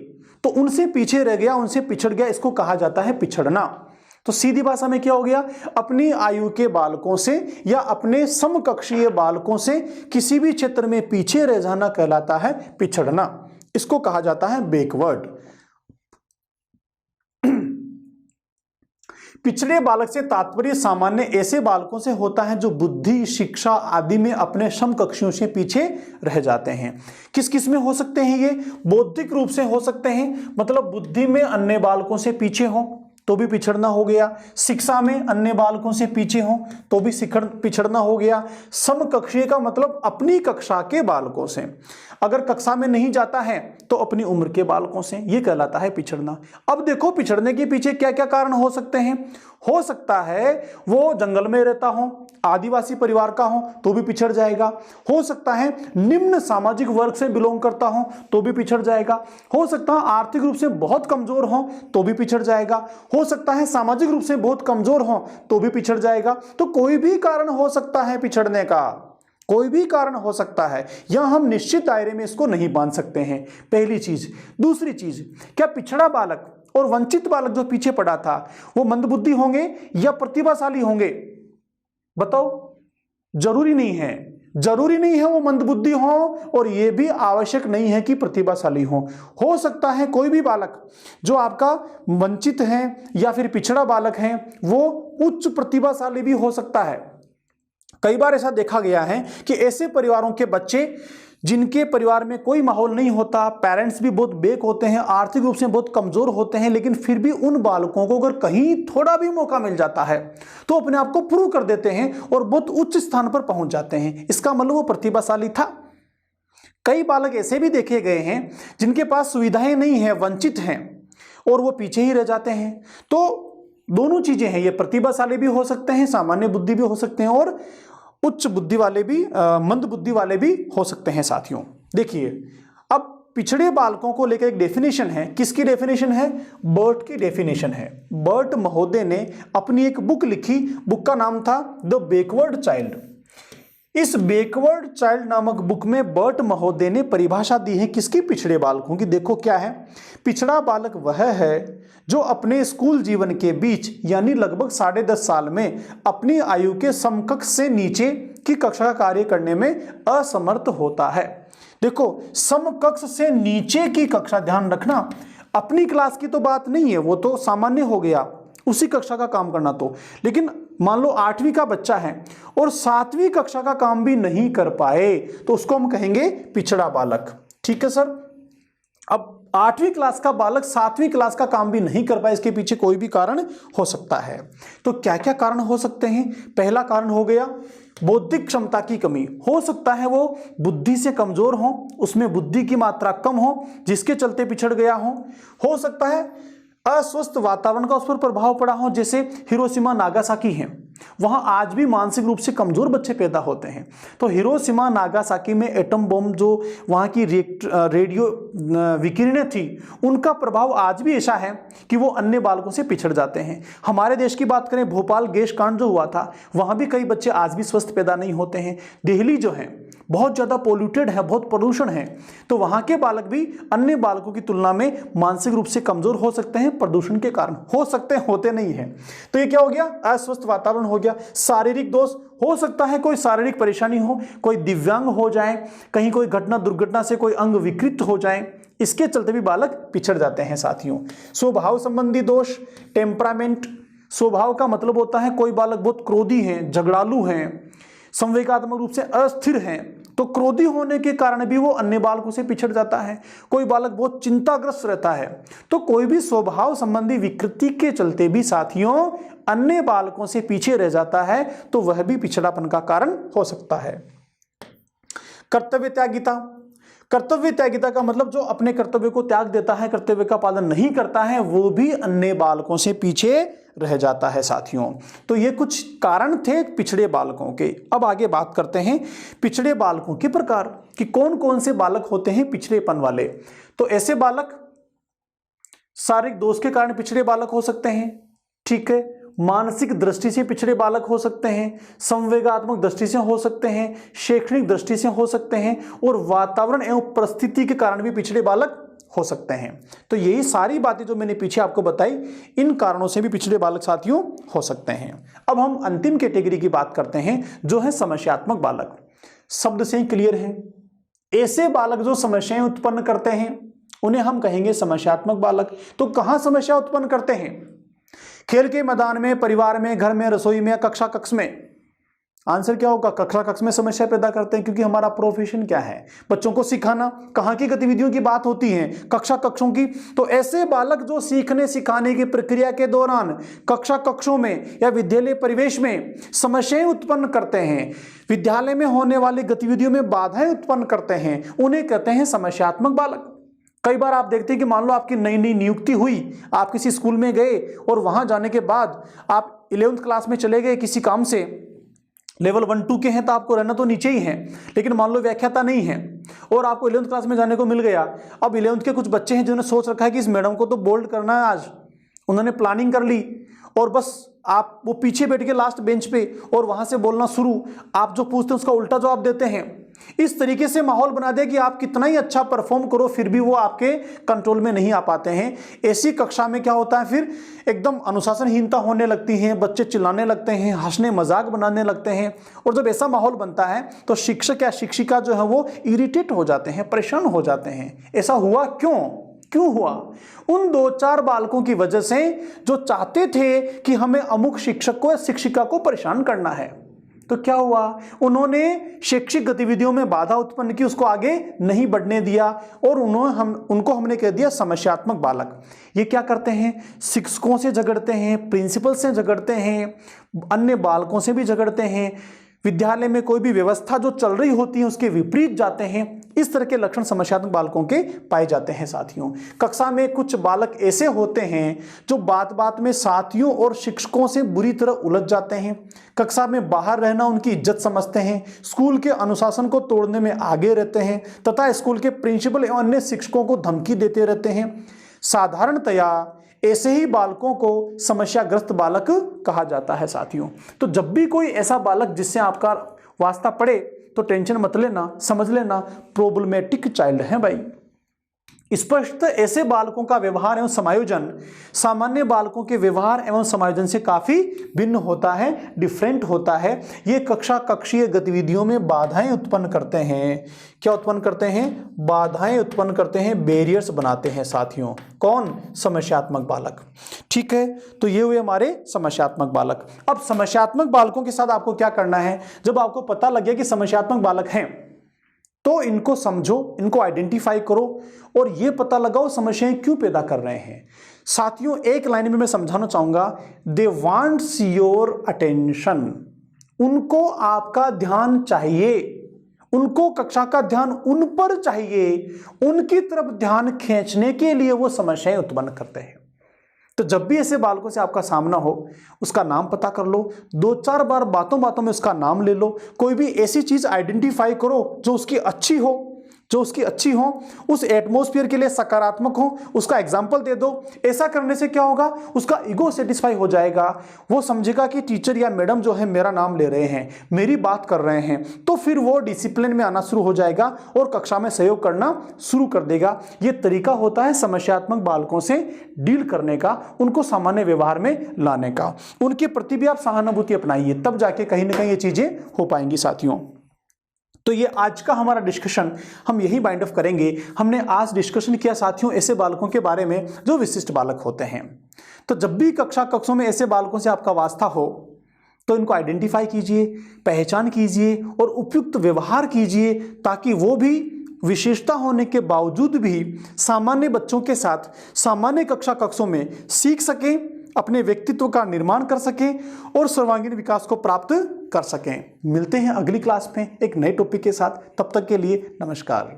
तो उनसे पीछे रह गया, उनसे पिछड़ गया। इसको कहा जाता है पिछड़ना। तो सीधी भाषा में क्या हो गया? अपनी आयु के बालकों से या अपने समकक्षीय बालकों से किसी भी क्षेत्र में पीछे रह जाना कहलाता है पिछड़ना। इसको कहा जाता है बैकवर्ड। पिछड़े बालक से तात्पर्य सामान्य ऐसे बालकों से होता है जो बुद्धि, शिक्षा आदि में अपने समकक्षियों से पीछे रह जाते हैं। किस किस में हो सकते हैं ये? बौद्धिक रूप से हो सकते हैं, मतलब बुद्धि में अन्य बालकों से पीछे हो तो भी पिछड़ना हो गया। शिक्षा में अन्य बालकों से पीछे हो तो भी पिछड़ना हो गया। समकक्षीय का मतलब अपनी कक्षा के बालकों से, अगर कक्षा में नहीं जाता है तो अपनी उम्र के बालकों से, ये कहलाता है पिछड़ना। अब देखो पिछड़ने के पीछे क्या क्या कारण हो सकते हैं। हो सकता है वो जंगल में रहता हो, आदिवासी परिवार का हो तो भी पिछड़ जाएगा। हो सकता है निम्न सामाजिक वर्ग से बिलोंग करता हो तो भी पिछड़ जाएगा। हो सकता है आर्थिक रूप से बहुत कमजोर हो तो भी पिछड़ जाएगा। हो सकता है सामाजिक रूप से बहुत कमजोर हो तो भी पिछड़ जाएगा। तो कोई भी कारण हो सकता है पिछड़ने का, कोई भी कारण हो सकता है। यह हम निश्चित दायरे में इसको नहीं बांध सकते हैं, पहली चीज। दूसरी चीज, क्या पिछड़ा बालक और वंचित बालक जो पीछे पड़ा था वो मंदबुद्धि होंगे या प्रतिभाशाली होंगे? बताओ। जरूरी नहीं है, जरूरी नहीं है वो मंदबुद्धि हो, और ये भी आवश्यक नहीं है कि प्रतिभाशाली हो सकता है कोई भी बालक जो आपका वंचित है या फिर पिछड़ा बालक है वो उच्च प्रतिभाशाली भी हो सकता है। कई बार ऐसा देखा गया है कि ऐसे परिवारों के बच्चे जिनके परिवार में कोई माहौल नहीं होता, पेरेंट्स भी बहुत बेक होते हैं, आर्थिक रूप से बहुत कमजोर होते हैं, लेकिन फिर भी उन बालकों को अगर कहीं थोड़ा भी मौका मिल जाता है तो अपने आप को प्रूव कर देते हैं और बहुत उच्च स्थान पर पहुंच जाते हैं। इसका मतलब वो प्रतिभाशाली था। कई बालक ऐसे भी देखे गए हैं जिनके पास सुविधाएं नहीं है, वंचित हैं, और वो पीछे ही रह जाते हैं। तो दोनों चीजें हैं, ये प्रतिभाशाली भी हो सकते हैं, सामान्य बुद्धि भी हो सकते हैं, और उच्च बुद्धि वाले भी, मंद बुद्धि वाले भी हो सकते हैं साथियों। देखिए अब पिछड़े बालकों को लेकर एक डेफिनेशन है। किसकी डेफिनेशन है? बर्ट की डेफिनेशन है। बर्ट महोदय ने अपनी एक बुक लिखी, बुक का नाम था द बैकवर्ड चाइल्ड। इस बैकवर्ड चाइल्ड नामक बुक में बर्ट महोदय ने परिभाषा दी है किसकी? पिछड़े बालकों की। देखो क्या है, पिछड़ा बालक वह है जो अपने स्कूल जीवन के बीच यानी लगभग 10.5 साल में अपनी आयु के समकक्ष से नीचे की कक्षा का कार्य करने में असमर्थ होता है। देखो समकक्ष से नीचे की कक्षा, ध्यान रखना, अपनी क्लास की तो बात नहीं है, वो तो सामान्य हो गया, उसी कक्षा का काम करना। तो लेकिन मान लो 8वीं का बच्चा है और 7वीं कक्षा का काम भी नहीं कर पाए तो उसको हम कहेंगे पिछड़ा बालक। ठीक है सर। अब 8वीं क्लास का बालक 7वीं क्लास का काम भी नहीं कर पाए, इसके पीछे कोई भी कारण हो सकता है। तो क्या क्या कारण हो सकते हैं? पहला कारण हो गया बौद्धिक क्षमता की कमी। हो सकता है वो बुद्धि से कमजोर हो, उसमें बुद्धि की मात्रा कम हो जिसके चलते पिछड़ गया हो सकता है अस्वस्थ वातावरण का उस पर प्रभाव पड़ा हो, जैसे हिरोशिमा नागासाकी है, वहां आज भी मानसिक रूप से कमजोर बच्चे पैदा होते हैं। तो हिरोशिमा नागासाकी में एटम बम जो वहां की रेडियो विकिरणें थी, उनका प्रभाव आज भी ऐसा है कि वो अन्य बालकों से पिछड़ जाते हैं। हमारे देश की बात करें, भोपाल गैस कांड जो हुआ था, वहां भी कई बच्चे आज भी स्वस्थ पैदा नहीं होते हैं। दिल्ली जो है बहुत ज्यादा पोल्यूटेड है, बहुत पोल्यूशन है, तो वहां के बालक भी अन्य बालकों की तुलना में मानसिक रूप से कमजोर हो सकते हैं, प्रदूषण के कारण हो सकते हैं, होते नहीं है। तो ये क्या हो गया? अस्वस्थ वातावरण हो गया। शारीरिक दोष हो सकता है, कोई शारीरिक परेशानी हो, कोई दिव्यांग हो जाए, कहीं कोई घटना दुर्घटना से कोई अंग विकृत हो जाए, इसके चलते भी बालक पिछड़ जाते हैं साथियों। स्वभाव संबंधी दोष, टेम्परामेंट, स्वभाव का मतलब होता है कोई बालक बहुत क्रोधी है, झगड़ालू है, संवेगात्मक रूप से अस्थिर हैं, तो क्रोधी होने के कारण भी वो अन्य बालकों से पिछड़ जाता है। कोई बालक बहुत चिंताग्रस्त रहता है, तो कोई भी स्वभाव संबंधी विकृति के चलते भी साथियों अन्य बालकों से पीछे रह जाता है, तो वह भी पिछड़ापन का कारण हो सकता है। कर्तव्य त्यागिता। कर्तव्य त्यागिता का मतलब जो अपने कर्तव्य को त्याग देता है, कर्तव्य का पालन नहीं करता है, वो भी अन्य बालकों से पीछे रह जाता है साथियों। तो ये कुछ कारण थे पिछड़े बालकों के। अब आगे बात करते हैं पिछड़े बालकों के प्रकार कि कौन कौन से बालक होते हैं पिछड़ेपन वाले। तो ऐसे बालक शारीरिक दोष के कारण पिछड़े बालक हो सकते हैं, ठीक है, मानसिक दृष्टि से पिछड़े बालक हो सकते हैं, संवेगात्मक दृष्टि से हो सकते हैं, शैक्षणिक दृष्टि से हो सकते हैं, और वातावरण एवं परिस्थिति के कारण भी पिछड़े बालक हो सकते हैं। तो यही सारी बातें जो मैंने पीछे आपको बताई, इन कारणों से भी पिछड़े बालक साथियों हो सकते हैं। अब हम अंतिम कैटेगरी की बात करते हैं जो है समस्यात्मक बालक। शब्द से ही क्लियर है, ऐसे बालक जो समस्याएं उत्पन्न करते हैं उन्हें हम कहेंगे समस्यात्मक बालक। तो कहां समस्या उत्पन्न करते हैं? खेल के मैदान में, परिवार में, घर में, रसोई में या कक्षा कक्ष में? आंसर क्या होगा? कक्षा कक्ष में समस्या पैदा करते हैं, क्योंकि हमारा प्रोफेशन क्या है? बच्चों को सिखाना। कहाँ की गतिविधियों की बात होती है? कक्षा कक्षों की। तो ऐसे बालक जो सीखने सिखाने की प्रक्रिया के दौरान कक्षा कक्षों में या विद्यालय परिवेश में समस्याएं उत्पन्न करते हैं, विद्यालय में होने वाली गतिविधियों में बाधाएं उत्पन्न करते हैं, उन्हें कहते हैं समस्यात्मक बालक। कई बार आप देखते हैं कि मान लो आपकी नई नई नियुक्ति हुई, आप किसी स्कूल में गए और वहां जाने के बाद आप 11th क्लास में चले गए किसी काम से, लेवल 1 2 के हैं तो आपको रहना तो नीचे ही है, लेकिन मान लो व्याख्याता नहीं है और आपको 11th क्लास में जाने को मिल गया। अब 11th के कुछ बच्चे हैं जिन्होंने सोच रखा है कि इस मैडम को तो बोल्ड करना है आज, उन्होंने प्लानिंग कर ली और बस आप वो पीछे बैठ के लास्ट बेंच पे और वहां से बोलना शुरू, आप जो पूछते हैं उसका उल्टा जवाब देते हैं। इस तरीके से माहौल बना दे कि आप कितना ही अच्छा परफॉर्म करो फिर भी वो आपके कंट्रोल में नहीं आ पाते हैं। ऐसी कक्षा में क्या होता है, फिर एकदम अनुशासनहीनता होने लगती है, बच्चे चिल्लाने लगते हैं, हंसने मजाक बनाने लगते हैं। और जब ऐसा माहौल बनता है तो शिक्षक या शिक्षिका जो है वो इरिटेट हो जाते हैं, परेशान हो जाते हैं। ऐसा हुआ क्यों हुआ? उन 2-4 बालकों की वजह से जो चाहते थे कि हमें अमुक शिक्षक को या शिक्षिका को परेशान करना है। तो क्या हुआ? उन्होंने शैक्षिक गतिविधियों में बाधा उत्पन्न की, उसको आगे नहीं बढ़ने दिया और उनको हमने कह दिया समस्यात्मक बालक। ये क्या करते हैं? शिक्षकों से झगड़ते हैं, प्रिंसिपल से झगड़ते हैं, अन्य बालकों से भी झगड़ते हैं, विद्यालय में कोई भी व्यवस्था जो चल रही होती है उसके विपरीत जाते हैं। इस तरह के लक्षण समस्यात्मक बालकों के पाए जाते हैं साथियों। कक्षा में कुछ बालक ऐसे होते हैं जो बात बात में साथियों और शिक्षकों से बुरी तरह उलझ जाते हैं। कक्षा में बाहर रहना उनकी इज्जत समझते हैं, स्कूल के अनुशासन को तोड़ने में आगे रहते हैं तथा स्कूल के प्रिंसिपल एवं अन्य शिक्षकों को धमकी देते रहते हैं। साधारणतया ऐसे ही बालकों को समस्याग्रस्त बालक कहा जाता है साथियों। तो जब भी कोई ऐसा बालक जिससे आपका वास्ता पड़े तो टेंशन मत लेना, समझ लेना प्रॉब्लमेटिक चाइल्ड है भाई। स्पष्ट ऐसे बालकों का व्यवहार एवं समायोजन सामान्य बालकों के व्यवहार एवं समायोजन से काफी भिन्न होता है, डिफरेंट होता है। ये कक्षा कक्षीय गतिविधियों में बाधाएं उत्पन्न करते हैं। क्या उत्पन्न करते हैं? बाधाएं उत्पन्न करते हैं, बैरियर्स बनाते हैं साथियों। कौन? समस्यात्मक बालक। ठीक है, तो ये हुए हमारे समस्यात्मक बालक। अब समस्यात्मक बालकों के साथ आपको क्या करना है? जब आपको पता लग गया कि समस्यात्मक बालक हैं तो इनको समझो, इनको आइडेंटिफाई करो और ये पता लगाओ समस्याएं क्यों पैदा कर रहे हैं। साथियों एक लाइन में मैं समझाना चाहूंगा, दे वांट्स योर अटेंशन। उनको आपका ध्यान चाहिए, उनको कक्षा का ध्यान उन पर चाहिए, उनकी तरफ ध्यान खींचने के लिए वो समस्याएं उत्पन्न करते हैं। तो जब भी ऐसे बालकों से आपका सामना हो उसका नाम पता कर लो, 2-4 बार बातों बातों में उसका नाम ले लो, कोई भी ऐसी चीज आइडेंटिफाई करो जो उसकी अच्छी हो, उस एटमॉस्फेयर के लिए सकारात्मक हो, उसका एग्जाम्पल दे दो। ऐसा करने से क्या होगा? उसका ईगो सेटिस्फाई हो जाएगा, वो समझेगा कि टीचर या मैडम जो है मेरा नाम ले रहे हैं, मेरी बात कर रहे हैं, तो फिर वो डिसिप्लिन में आना शुरू हो जाएगा और कक्षा में सहयोग करना शुरू कर देगा। ये तरीका होता है समस्यात्मक बालकों से डील करने का, उनको सामान्य व्यवहार में लाने का। उनके प्रति भी आप सहानुभूति अपनाइए, तब जाके कहीं ना कहीं ये चीजें हो पाएंगी साथियों। तो ये आज का हमारा डिस्कशन हम यही बाइंड ऑफ करेंगे। हमने आज डिस्कशन किया साथियों ऐसे बालकों के बारे में जो विशिष्ट बालक होते हैं। तो जब भी कक्षों में ऐसे बालकों से आपका वास्ता हो तो इनको आइडेंटिफाई कीजिए, पहचान कीजिए और उपयुक्त व्यवहार कीजिए, ताकि वो भी विशेषता होने के बावजूद भी सामान्य बच्चों के साथ सामान्य कक्षों में सीख सकें, अपने व्यक्तित्व का निर्माण कर सकें और सर्वांगीण विकास को प्राप्त कर सकें। मिलते हैं अगली क्लास में एक नए टॉपिक के साथ, तब तक के लिए नमस्कार।